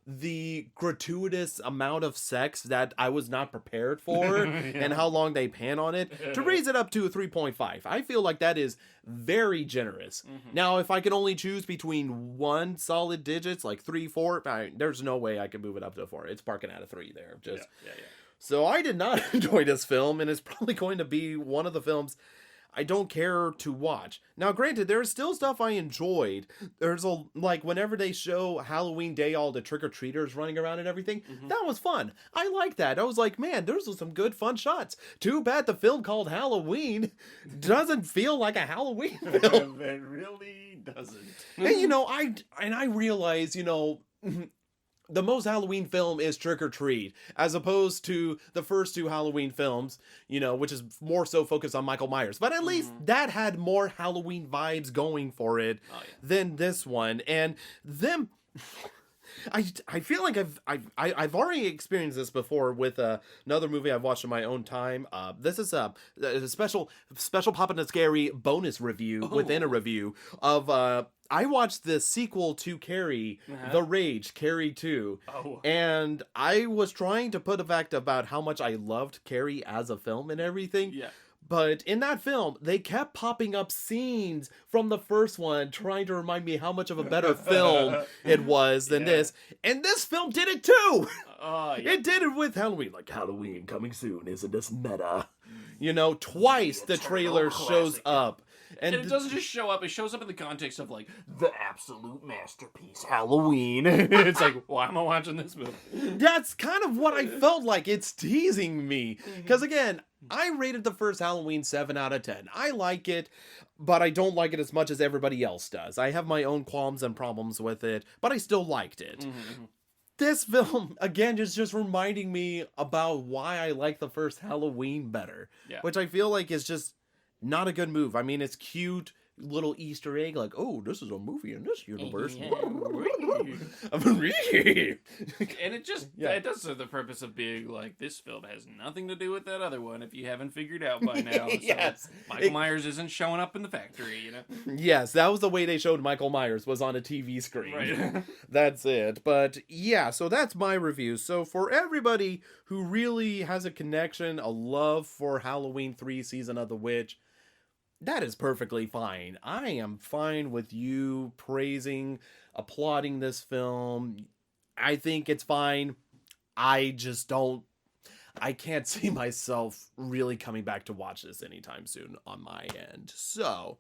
the gratuitous amount of sex that I was not prepared for and how long they pan on it to raise it up to a 3.5. I feel like that is very generous. Now, if I could only choose between one solid digits, like 3, 4, there's no way I could move it up to a 4. It's parking at a 3 there. So I did not enjoy this film, and it's probably going to be one of the films I don't care to watch. Now, granted, there's still stuff I enjoyed. There's whenever they show Halloween Day, all the trick-or-treaters running around and everything, that was fun. I like that. I was like, man, there's some good fun shots. Too bad the film called Halloween doesn't feel like a Halloween film. It really doesn't. And I realize, the most Halloween film is Trick or Treat, as opposed to the first 2 Halloween films, which is more so focused on Michael Myers. But at least that had more Halloween vibes going for it than this one. And them, I feel like I've already experienced this before with another movie I've watched in my own time. This is a special Poppin the Scary bonus review within a review of I watched the sequel to Carrie, The Rage, Carrie 2, and I was trying to put a fact about how much I loved Carrie as a film and everything. Yeah. But in that film, they kept popping up scenes from the first one, trying to remind me how much of a better film it was than this. And this film did it too! It did it with Halloween. Like, Halloween coming soon, isn't this meta? Twice the trailer shows up. And it doesn't just show up, it shows up in the context of, like, the absolute masterpiece, Halloween. it's like, why am I watching this movie? That's kind of what I felt like. It's teasing me. Because, again, I rated the first Halloween 7 out of 10. I like it, but I don't like it as much as everybody else does. I have my own qualms and problems with it, but I still liked it. This film, again, is just reminding me about why I like the first Halloween better. Which I feel like is just not a good move. I mean, it's cute little Easter egg, like, oh, this is a movie in this universe. And it just, it does serve the purpose of being like, this film has nothing to do with that other one, if you haven't figured out by now. Yes. So Michael Myers isn't showing up in the factory, Yes, that was the way they showed Michael Myers, was on a TV screen. Right. That's it. But yeah, so that's my review. So for everybody who really has a connection, a love for Halloween 3 Season of the Witch, that is perfectly fine. I am fine with you praising, applauding this film. I think it's fine. I can't see myself really coming back to watch this anytime soon on my end. So,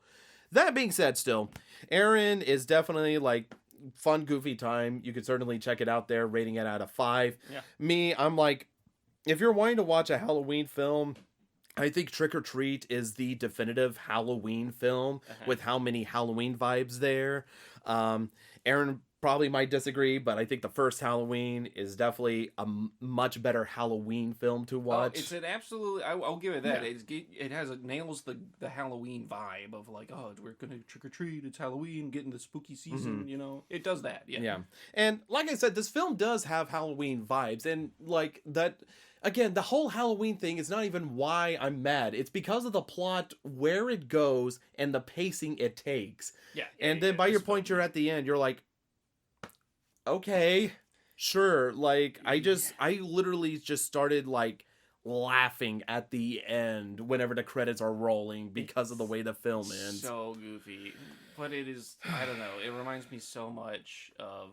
that being said, still, Aaron is definitely like fun, goofy time. You could certainly check it out there, rating it out of 5. Yeah. Me, I'm like, if you're wanting to watch a Halloween film, I think Trick or Treat is the definitive Halloween film with how many Halloween vibes there. Aaron probably might disagree, but I think the first Halloween is definitely a much better Halloween film to watch. It's an absolutely, I'll give it that. It nails the Halloween vibe of like, oh, we're gonna trick or treat, it's Halloween, getting the spooky season, it does that. Yeah. And like I said, this film does have Halloween vibes, and like that. Again, the whole Halloween thing is not even why I'm mad. It's because of the plot, where it goes, and the pacing it takes. Yeah. And then by your point, you're at the end, you're like, okay, sure. Like, I literally just started, like, laughing at the end whenever the credits are rolling because of the way the film ends. So goofy. But it is, I don't know, it reminds me so much of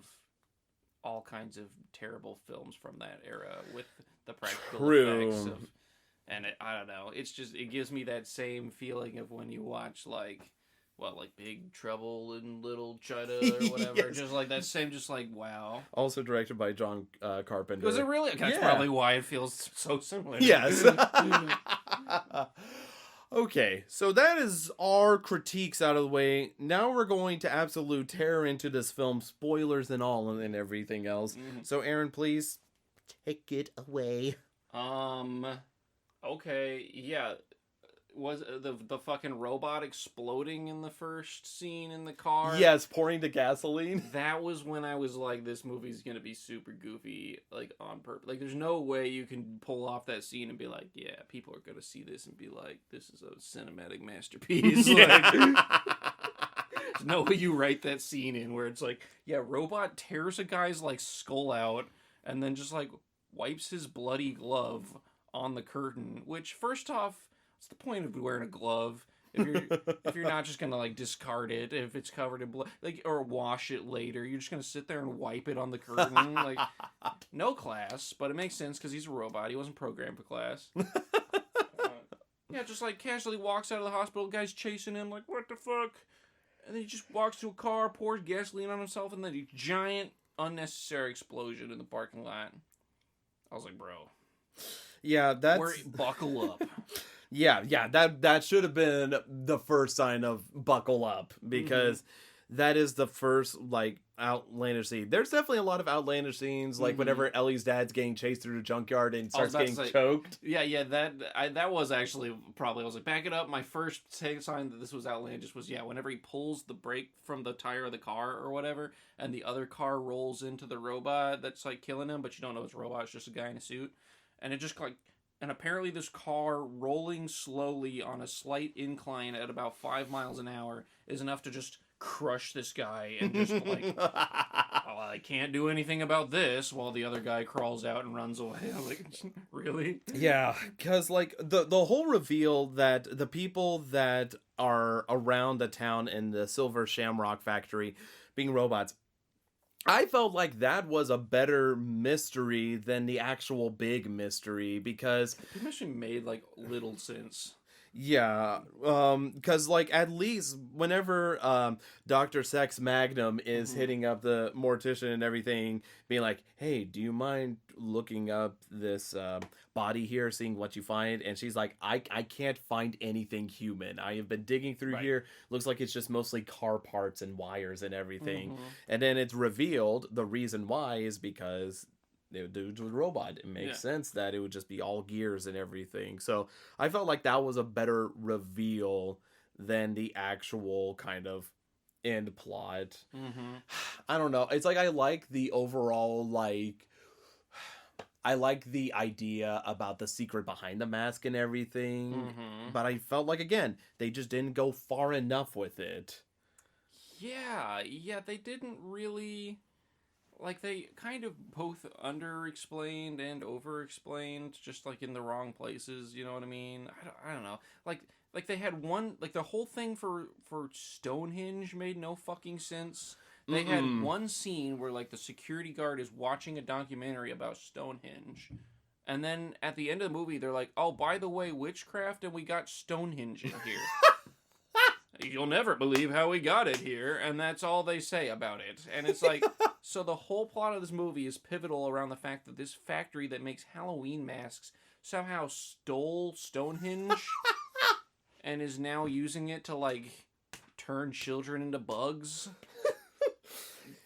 all kinds of terrible films from that era with the practical effects of, and I don't know, it's just, it gives me that same feeling of when you watch like Big Trouble in Little China or whatever. Yes. Just like that same, just like, wow. Also directed by John Carpenter. Was it really? That's probably why it feels so similar. Yes. Okay, so that is our critiques out of the way. Now we're going to absolute tear into this film, spoilers and all, and everything else. So Aaron, please take it away. Okay, yeah. Was the fucking robot exploding in the first scene in the car? Yes, pouring the gasoline. That was when I was like, this movie's gonna be super goofy, like, on purpose. Like, there's no way you can pull off that scene and be like, yeah, people are gonna see this and be like, this is a cinematic masterpiece. Yeah. Like, no way you write that scene in where it's like, yeah, robot tears a guy's like skull out and then just like wipes his bloody glove on the curtain. Which, first off, what's the point of wearing a glove if you're not just gonna like discard it if it's covered in blood, like, or wash it later? You're just gonna sit there and wipe it on the curtain, like, no class. But it makes sense because he's a robot. He wasn't programmed for class. Yeah, just like casually walks out of the hospital. The guy's chasing him, like, what the fuck? And then he just walks to a car, pours gasoline on himself, and then a giant unnecessary explosion in the parking lot. I was like, bro. Yeah, that's... Buckle up. Yeah, that should have been the first sign of buckle up, because that is the first, like, outlandish scene. There's definitely a lot of outlandish scenes, like whenever Ellie's dad's getting chased through the junkyard and starts getting choked. Yeah, that was actually probably, I was like, back it up. My first sign that this was outlandish was, whenever he pulls the brake from the tire of the car or whatever, and the other car rolls into the robot that's, like, killing him, but you don't know it's a robot, it's just a guy in a suit. And it just, like... And apparently this car rolling slowly on a slight incline at about 5 miles an hour is enough to just crush this guy and just like, oh, I can't do anything about this, while the other guy crawls out and runs away. I'm like, really? Yeah, because like the whole reveal that the people that are around the town in the Silver Shamrock factory being robots, I felt like that was a better mystery than the actual big mystery, because it actually made like little sense. Yeah, because like at least whenever Dr. Sex Magnum is hitting up the mortician and everything, being like, hey, do you mind looking up this body here, seeing what you find? And she's like, I can't find anything human. I have been digging through here. Looks like it's just mostly car parts and wires and everything. And then it's revealed the reason why is because the dude's a robot. It makes sense that it would just be all gears and everything. So I felt like that was a better reveal than the actual kind of end plot. I don't know. It's like I like the overall, like, I like the idea about the secret behind the mask and everything. But I felt like, again, they just didn't go far enough with it. Yeah, they didn't really... Like, they kind of both under-explained and over-explained, just, like, in the wrong places, you know what I mean? I don't know. Like they had one... Like, the whole thing for Stonehenge made no fucking sense. They had one scene where, like, the security guard is watching a documentary about Stonehenge. And then, at the end of the movie, they're like, oh, by the way, witchcraft, and we got Stonehenge in here. You'll never believe how we got it here, and that's all they say about it. And it's like, so the whole plot of this movie is pivotal around the fact that this factory that makes Halloween masks somehow stole Stonehenge and is now using it to, like, turn children into bugs.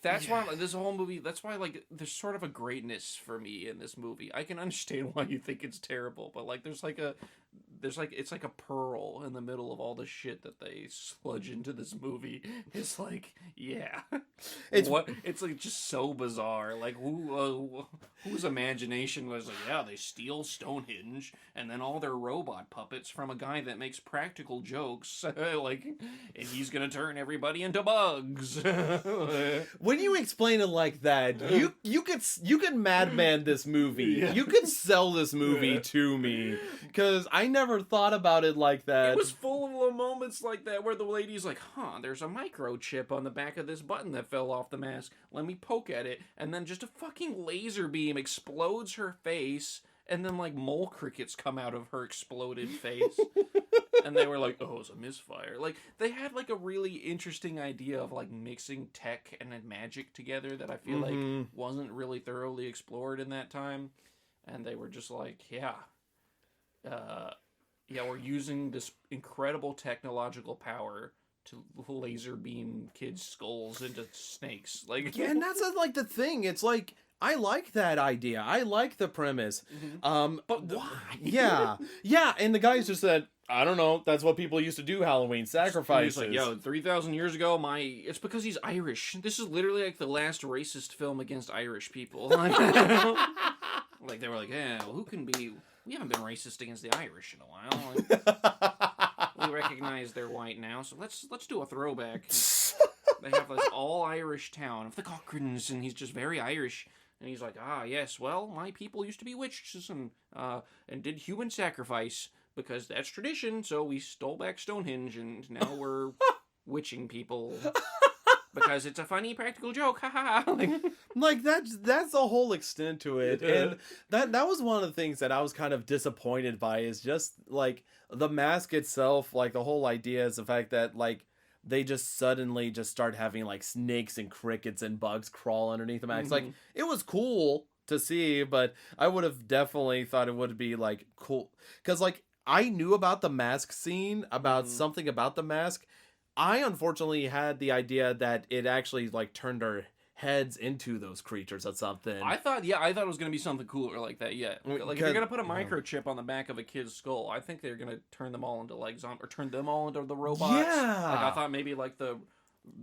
That's why this whole movie, that's why, like, there's sort of a greatness for me in this movie. I can understand why you think it's terrible, but, like, it's like a pearl in the middle of all the shit that they sludge into this movie. It's like, it's like just so bizarre. Like, whose imagination was like, they steal Stonehenge and then all their robot puppets from a guy that makes practical jokes, like, and he's gonna turn everybody into bugs. When you explain it like that, you could madman this movie. You could sell this movie to me, because I never thought about it like that. It was full of moments like that where the lady's like, there's a microchip on the back of this button that fell off the mask. Let me poke at it. And then just a fucking laser beam explodes her face, and then, like, mole crickets come out of her exploded face. And they were like, oh, it's a misfire. Like, they had, like, a really interesting idea of, like, mixing tech and magic together that I feel like wasn't really thoroughly explored in that time. And they were just like, we're using this incredible technological power to laser beam kids' skulls into snakes. Like, and that's like the thing. It's like, I like that idea. I like the premise. But why? Yeah. And the guys just said, I don't know. That's what people used to do. Halloween sacrifices. He's like, 3,000 years ago, it's because he's Irish. This is literally like the last racist film against Irish people. Like, like they were like, we haven't been racist against the Irish in a while. Like, we recognize they're white now, so let's do a throwback. They have this all Irish town of the Cochrans, and he's just very Irish. And he's like, yes, well, my people used to be witches and did human sacrifice because that's tradition. So we stole back Stonehenge, and now we're witching people because it's a funny practical joke. Ha ha ha. Like that's the whole extent to it. And that was one of the things that I was kind of disappointed by, is just like the mask itself. Like the whole idea is the fact that like they just suddenly just start having like snakes and crickets and bugs crawl underneath the mask. Like it was cool to see, but I would have definitely thought it would be like cool, because like I knew about the mask scene, about something about the mask. I unfortunately had the idea that it actually like turned our heads into those creatures or something. I thought it was gonna be something cooler like that. Yeah, like if you're gonna put a microchip on the back of a kid's skull, I think they're gonna turn them all into like zombies, or turn them all into the robots. Yeah, like I thought maybe like the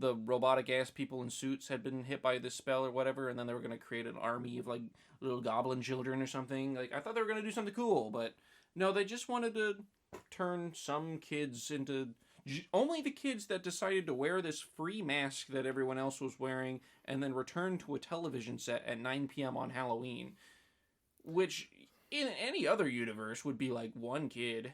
robotic ass people in suits had been hit by this spell or whatever, and then they were gonna create an army of like little goblin children or something. Like I thought they were gonna do something cool, but no, they just wanted to turn some kids into only the kids that decided to wear this free mask that everyone else was wearing and then return to a television set at 9 p.m. on Halloween, which in any other universe would be like one kid.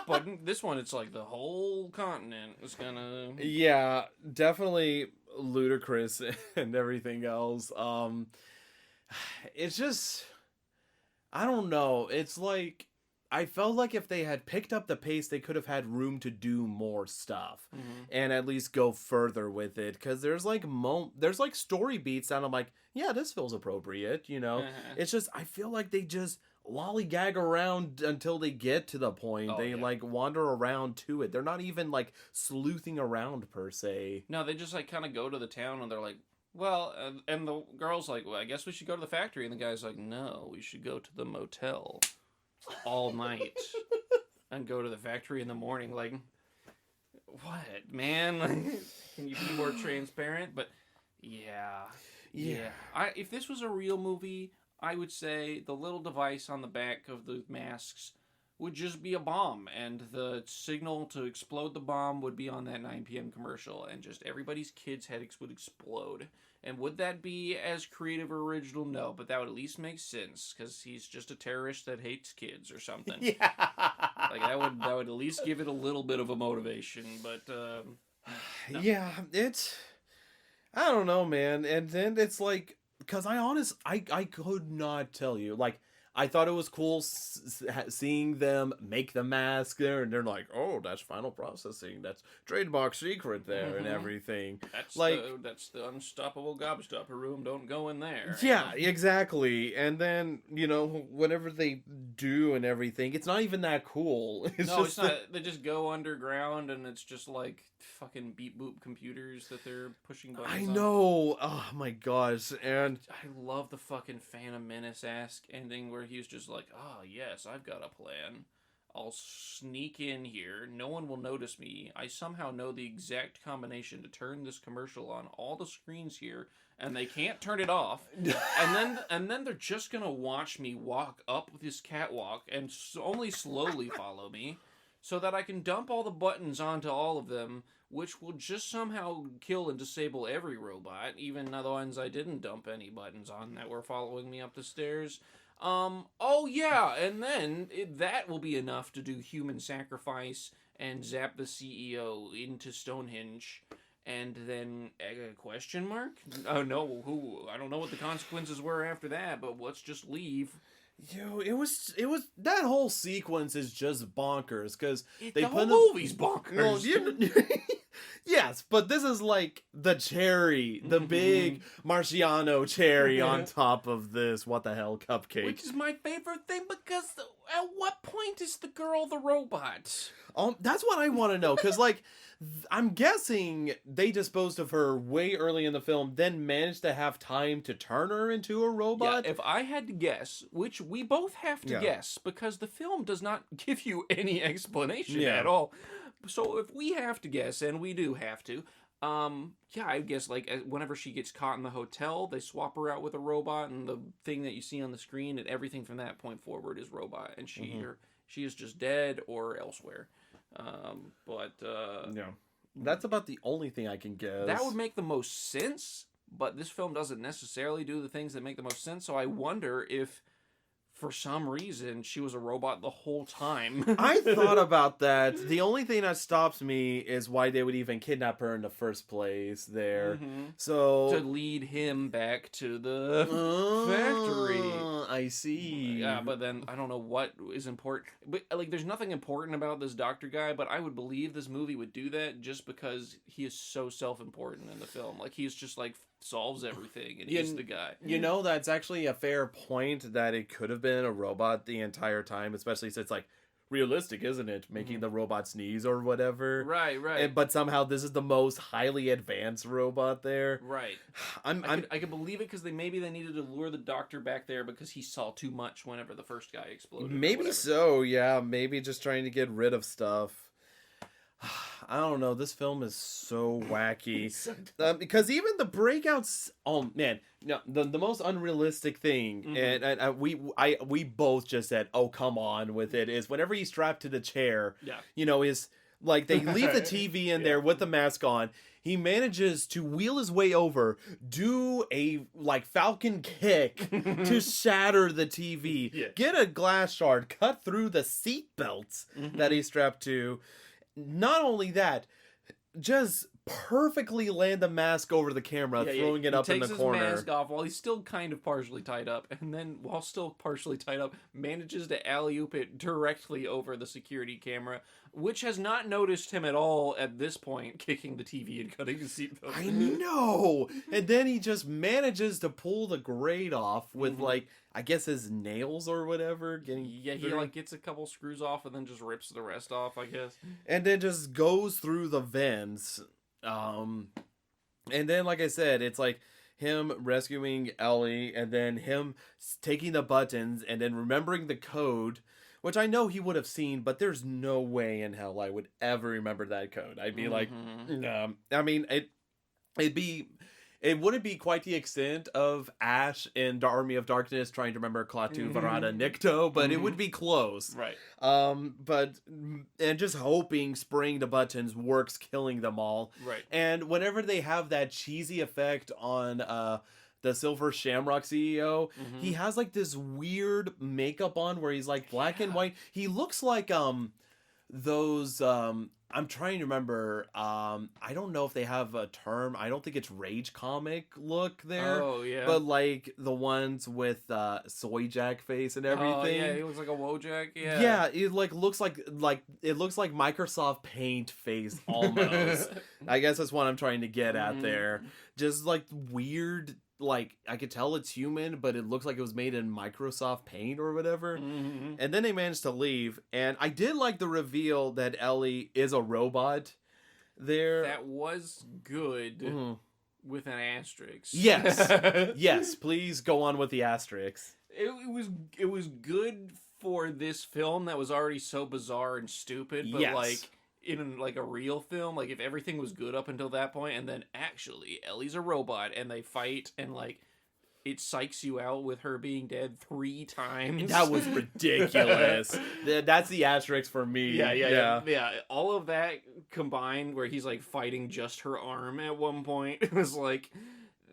But in this one, it's like the whole continent is gonna... Yeah, definitely ludicrous and everything else. It's just... I don't know. It's like... I felt like if they had picked up the pace, they could have had room to do more stuff and at least go further with it. Because there's like there's like story beats that I'm like, yeah, this feels appropriate, you know? It's just, I feel like they just lollygag around until they get to the point. They like wander around to it. They're not even like sleuthing around per se. No, they just like kind of go to the town and they're like, well, and the girl's like, well, I guess we should go to the factory. And the guy's like, no, we should go to the motel all night and go to the factory in the morning. Like, what, man? Can you be more transparent? But yeah. If this was a real movie, I would say the little device on the back of the masks would just be a bomb, and the signal to explode the bomb would be on that 9 p.m. commercial, and just everybody's kid's headaches would explode. And would that be as creative or original? No, but that would at least make sense, because he's just a terrorist that hates kids or something. Yeah. Like, that would at least give it a little bit of a motivation, but, no. Yeah, it's... I don't know, man. And then it's like... Because I could not tell you. Like, I thought it was cool seeing them make the mask there, and they're like, oh, that's final processing. That's trademark secret there and everything. That's like that's the unstoppable gobstopper room. Don't go in there. Yeah, exactly. And then, you know, whatever they do and everything, it's not even that cool. It's not. They just go underground, and it's just like fucking beep boop computers that they're pushing buttons I on. know. Oh my gosh. And I love the fucking Phantom Menace-esque ending where he's just like, yes, I've got a plan. I'll sneak in here. No one will notice me. I somehow know the exact combination to turn this commercial on all the screens here, and they can't turn it off. and then they're just gonna watch me walk up this catwalk and only slowly follow me, so that I can dump all the buttons onto all of them, which will just somehow kill and disable every robot, even the ones I didn't dump any buttons on that were following me up the stairs. And then that will be enough to do human sacrifice and zap the CEO into Stonehenge. And then, question mark? Oh no, I don't know what the consequences were after that, but let's just leave. Yo, it was that whole sequence is just bonkers, because the whole movie's bonkers. Well, yes, but this is like the cherry, the big Marciano cherry on top of this what the hell cupcake. Which is my favorite thing, because at what point is the girl the robot? That's what I want to know, because like I'm guessing they disposed of her way early in the film, then managed to have time to turn her into a robot. Yeah, if I had to guess, which we both have to guess, because the film does not give you any explanation at all. So if we have to guess, and we do have to, I guess like whenever she gets caught in the hotel, they swap her out with a robot, and the thing that you see on the screen and everything from that point forward is robot, and she is just dead or elsewhere. Yeah. That's about the only thing I can guess. That would make the most sense, but this film doesn't necessarily do the things that make the most sense, so I wonder if, for some reason, she was a robot the whole time. I thought about that. The only thing that stops me is why they would even kidnap her in the first place there. So to lead him back to the factory. I see. Yeah, but then I don't know what is important. But like, there's nothing important about this doctor guy. But I would believe this movie would do that just because he is so self-important in the film. Like, he's just like solves everything, and he's the guy. You know, that's actually a fair point that it could have been a robot the entire time, especially since, like, realistic, isn't it? Making the robot sneeze or whatever. Right. But somehow this is the most highly advanced robot there. Right. I could believe it because they needed to lure the doctor back there because he saw too much whenever the first guy exploded. Maybe so, yeah. Maybe just trying to get rid of stuff. I don't know. This film is so wacky. Because even the breakouts. Oh man, no, the most unrealistic thing, and we both just said, "Oh, come on" with it, is whenever he's strapped to the chair. Yeah. You know, is like they leave the TV in there with the mask on. He manages to wheel his way over, do a like falcon kick to shatter the TV, get a glass shard, cut through the seat belts that he's strapped to. Not only that, just perfectly land the mask over the camera, throwing it up in the corner. He takes his mask off while he's still kind of partially tied up, and then, while still partially tied up, manages to alley-oop it directly over the security camera, which has not noticed him at all at this point, kicking the TV and cutting his seatbelt. I know! And then he just manages to pull the grate off with, like, I guess his nails or whatever. He like gets a couple screws off and then just rips the rest off, I guess. And then just goes through the vents. And then, like I said, it's like him rescuing Ellie and then him taking the buttons and then remembering the code, which I know he would have seen, but there's no way in hell I would ever remember that code. I'd be like, I mean, it wouldn't be quite the extent of Ash in the Army of Darkness trying to remember Klaatu Varada Nikto, but it would be close. Right. And just hoping spraying the buttons works, killing them all. Right. And whenever they have that cheesy effect on the Silver Shamrock CEO, he has like this weird makeup on where he's like black and white. He looks like those I'm trying to remember. I don't know if they have a term. I don't think it's rage comic look there. Oh yeah. But like the ones with soy jack face and everything. Oh yeah, he looks like a Wojak. Yeah. Yeah, it like looks like it looks like Microsoft Paint face almost. I guess that's what I'm trying to get at there. Just like weird. Like, I could tell it's human, but it looks like it was made in Microsoft Paint or whatever. And then they managed to leave. And I did like the reveal that Ellie is a robot there. That was good with an asterisk. Yes. Yes, please go on with the asterisk. It was good for this film that was already so bizarre and stupid, but like in like a real film, like if everything was good up until that point, and then actually Ellie's a robot and they fight and like it psychs you out with her being dead 3 times. That was ridiculous. That's the asterisk for me. Yeah. All of that combined, where he's like fighting just her arm at one point, it was like,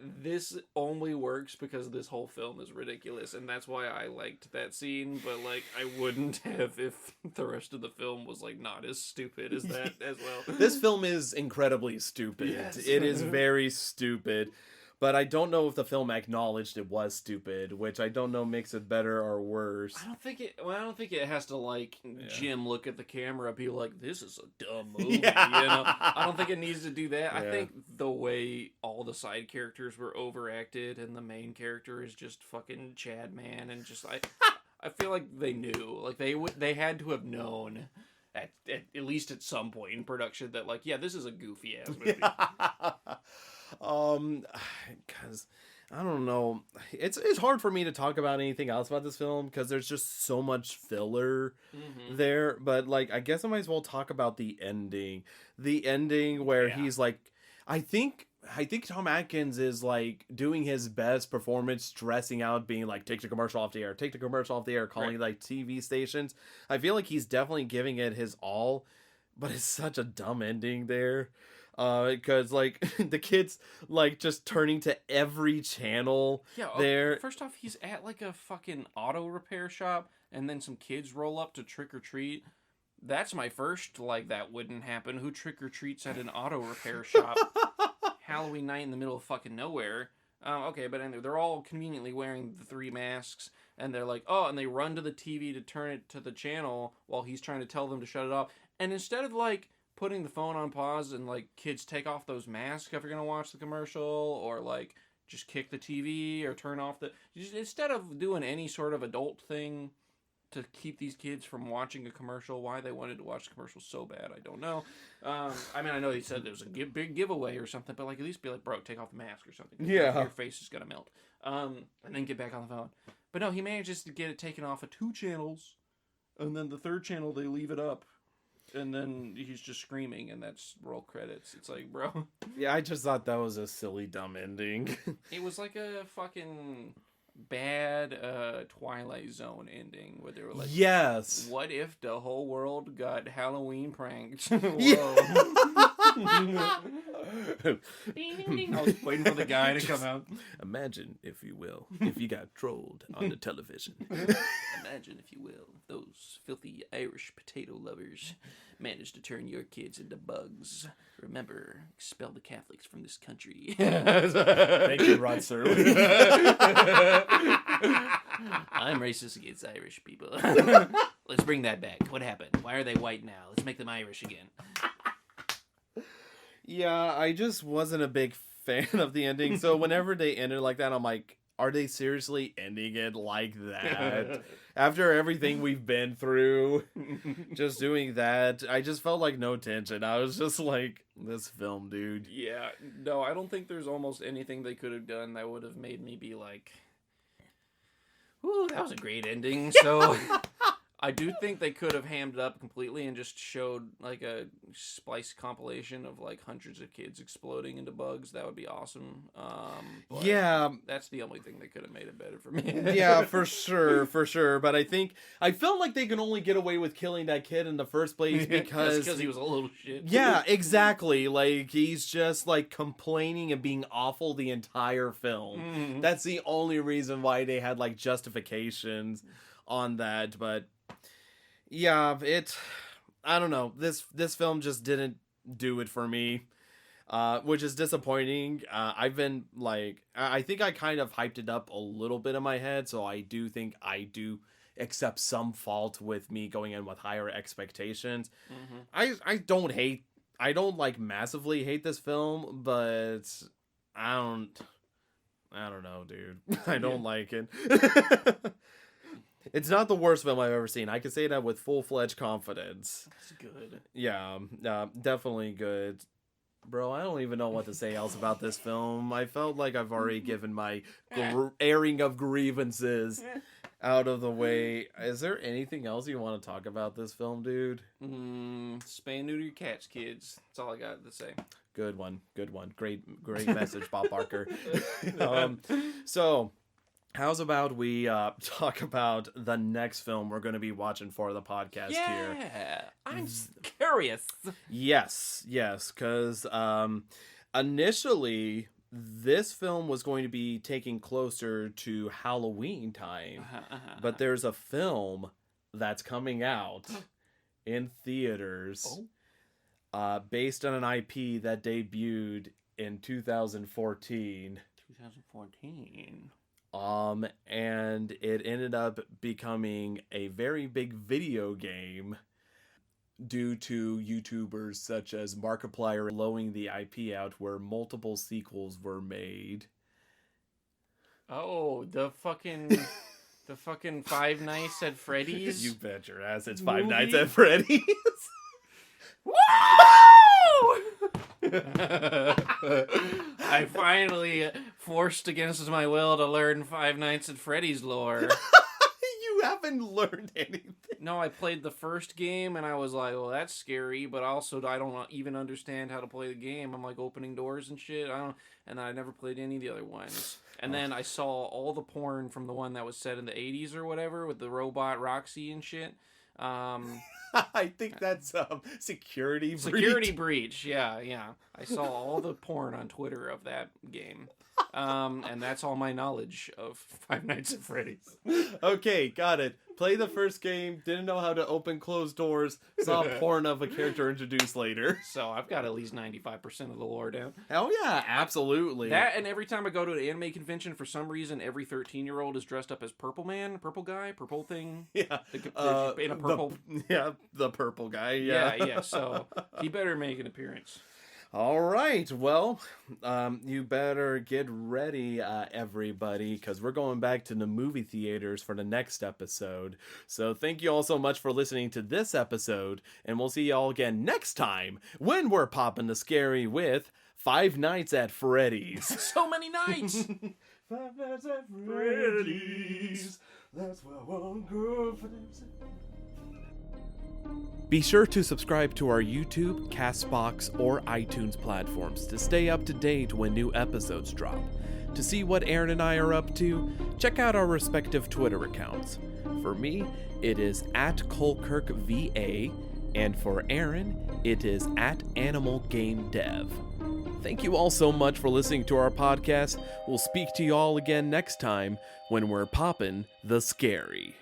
this only works because this whole film is ridiculous, and that's why I liked that scene, but like I wouldn't have if the rest of the film was like not as stupid as that as well. This film is incredibly stupid. Yes. It is very stupid. But I don't know if the film acknowledged it was stupid, which I don't know makes it better or worse. I don't think it has to like Jim look at the camera and be like, "This is a dumb movie." You know, I don't think it needs to do that. I think the way all the side characters were overacted and the main character is just fucking Chad Man, and just I feel like they knew, like they had to have known at least at some point in production that like, this is a goofy ass movie. Because I don't know, it's hard for me to talk about anything else about this film because there's just so much filler there. But like, I guess I might as well talk about the ending where he's like, I think Tom Atkins is like doing his best performance, stressing out, being like, take the commercial off the air, calling like TV stations. I feel like he's definitely giving it his all. but it's such a dumb ending there. Because like the kids like just turning to every channel there. First off, he's at like a fucking auto repair shop, and then some kids roll up to trick or treat. That's my first, like, that wouldn't happen. Who trick or treats at an auto repair shop? Halloween night in the middle of fucking nowhere. Okay, but anyway, they're all conveniently wearing the 3 masks, and they're like, oh, and they run to the TV to turn it to the channel while he's trying to tell them to shut it off. And instead of, like, putting the phone on pause and, like, kids take off those masks if you're gonna watch the commercial, or, like, just kick the TV or turn off the... Instead of doing any sort of adult thing to keep these kids from watching a commercial, why they wanted to watch the commercial so bad, I don't know. I mean, I know he said there was a big giveaway or something, but, like, at least be like, bro, take off the mask or something. Yeah. Your face is gonna melt. And then get back on the phone. But no, he manages to get it taken off of 2 channels, and then the 3rd channel, they leave it up. And then he's just screaming, and that's roll credits. It's like, bro. Yeah, I just thought that was a silly, dumb ending. It was like a fucking bad Twilight Zone ending, where they were like, yes. What if the whole world got Halloween pranked? Yeah. I was waiting for the guy to come out. Imagine, if you will, if you got trolled on the television. Imagine, if you will, those filthy Irish potato lovers managed to turn your kids into bugs. Remember, expel the Catholics from this country. Thank you, Rod Serling. I'm racist against Irish people. Let's bring that back. What happened? Why are they white now? Let's make them Irish again. Yeah, I just wasn't a big fan of the ending. So whenever they ended like that, I'm like, are they seriously ending it like that? After everything we've been through, just doing that, I just felt like no tension. I was just like, this film, dude. Yeah, no, I don't think there's almost anything they could have done that would have made me be like, ooh, that was a great ending. So I do think they could have hammed it up completely and just showed like a splice compilation of like hundreds of kids exploding into bugs. That would be awesome. But yeah, that's the only thing that could have made it better for me. Yeah, for sure. But I felt like they could only get away with killing that kid in the first place because he was a little shit. Yeah, exactly. Like he's just like complaining and being awful the entire film. Mm-hmm. That's the only reason why they had like justifications on that, but. Yeah, I don't know. This film just didn't do it for me, which is disappointing. I've been like, I think I kind of hyped it up a little bit in my head, so I do think I do accept some fault with me going in with higher expectations. Mm-hmm. I don't like massively hate this film, but I don't know, dude. I don't like it. It's not the worst film I've ever seen. I can say that with full-fledged confidence. That's good. Yeah, definitely good. Bro, I don't even know what to say else about this film. I felt like I've already given my airing of grievances out of the way. Is there anything else you want to talk about this film, dude? Spay and neuter your cats, kids. That's all I got to say. Good one. Great message, Bob Barker. So... how's about we talk about the next film we're going to be watching for the podcast here? Yeah, I'm curious. Yes, because initially this film was going to be taking closer to Halloween time, but there's a film that's coming out in theaters based on an IP that debuted in 2014. 2014. And it ended up becoming a very big video game due to YouTubers such as Markiplier blowing the IP out where multiple sequels were made. Oh, the fucking Five Nights at Freddy's? You bet your ass it's Five Nights at Freddy's. Woo! I finally, forced against my will, to learn Five Nights at Freddy's lore. You haven't learned anything. No, I played the first game and I was like, well, that's scary, but also I don't even understand how to play the game. I'm like opening doors and shit. And I never played any of the other ones. And then I saw all the porn from the one that was set in the 80s or whatever with the robot Roxy and shit. I think that's security breach. Security breach. Yeah. I saw all the porn on Twitter of that game. And that's all my knowledge of Five Nights at Freddy's. Okay, got it. Play the first game, didn't know how to open closed doors, saw porn of a character introduced later. So I've got at least 95% of the lore down. Hell yeah, absolutely. That, and every time I go to an anime convention, for some reason, every 13-year-old is dressed up as Purple Man, Purple Guy, Purple Thing. Yeah. In a purple. The purple guy, yeah. Yeah, so he better make an appearance. All right, well, you better get ready, everybody, because we're going back to the movie theaters for the next episode. So thank you all so much for listening to this episode, and we'll see you all again next time when we're popping the scary with Five Nights at Freddy's. So many nights! Five Nights at Freddy's, that's where one girl for them. Be sure to subscribe to our YouTube, Castbox, or iTunes platforms to stay up to date when new episodes drop. To see what Aaron and I are up to, check out our respective Twitter accounts. For me, it is @ColeKirkVA, and for Aaron, it is @AnimalGameDev. Thank you all so much for listening to our podcast. We'll speak to you all again next time when we're popping the scary.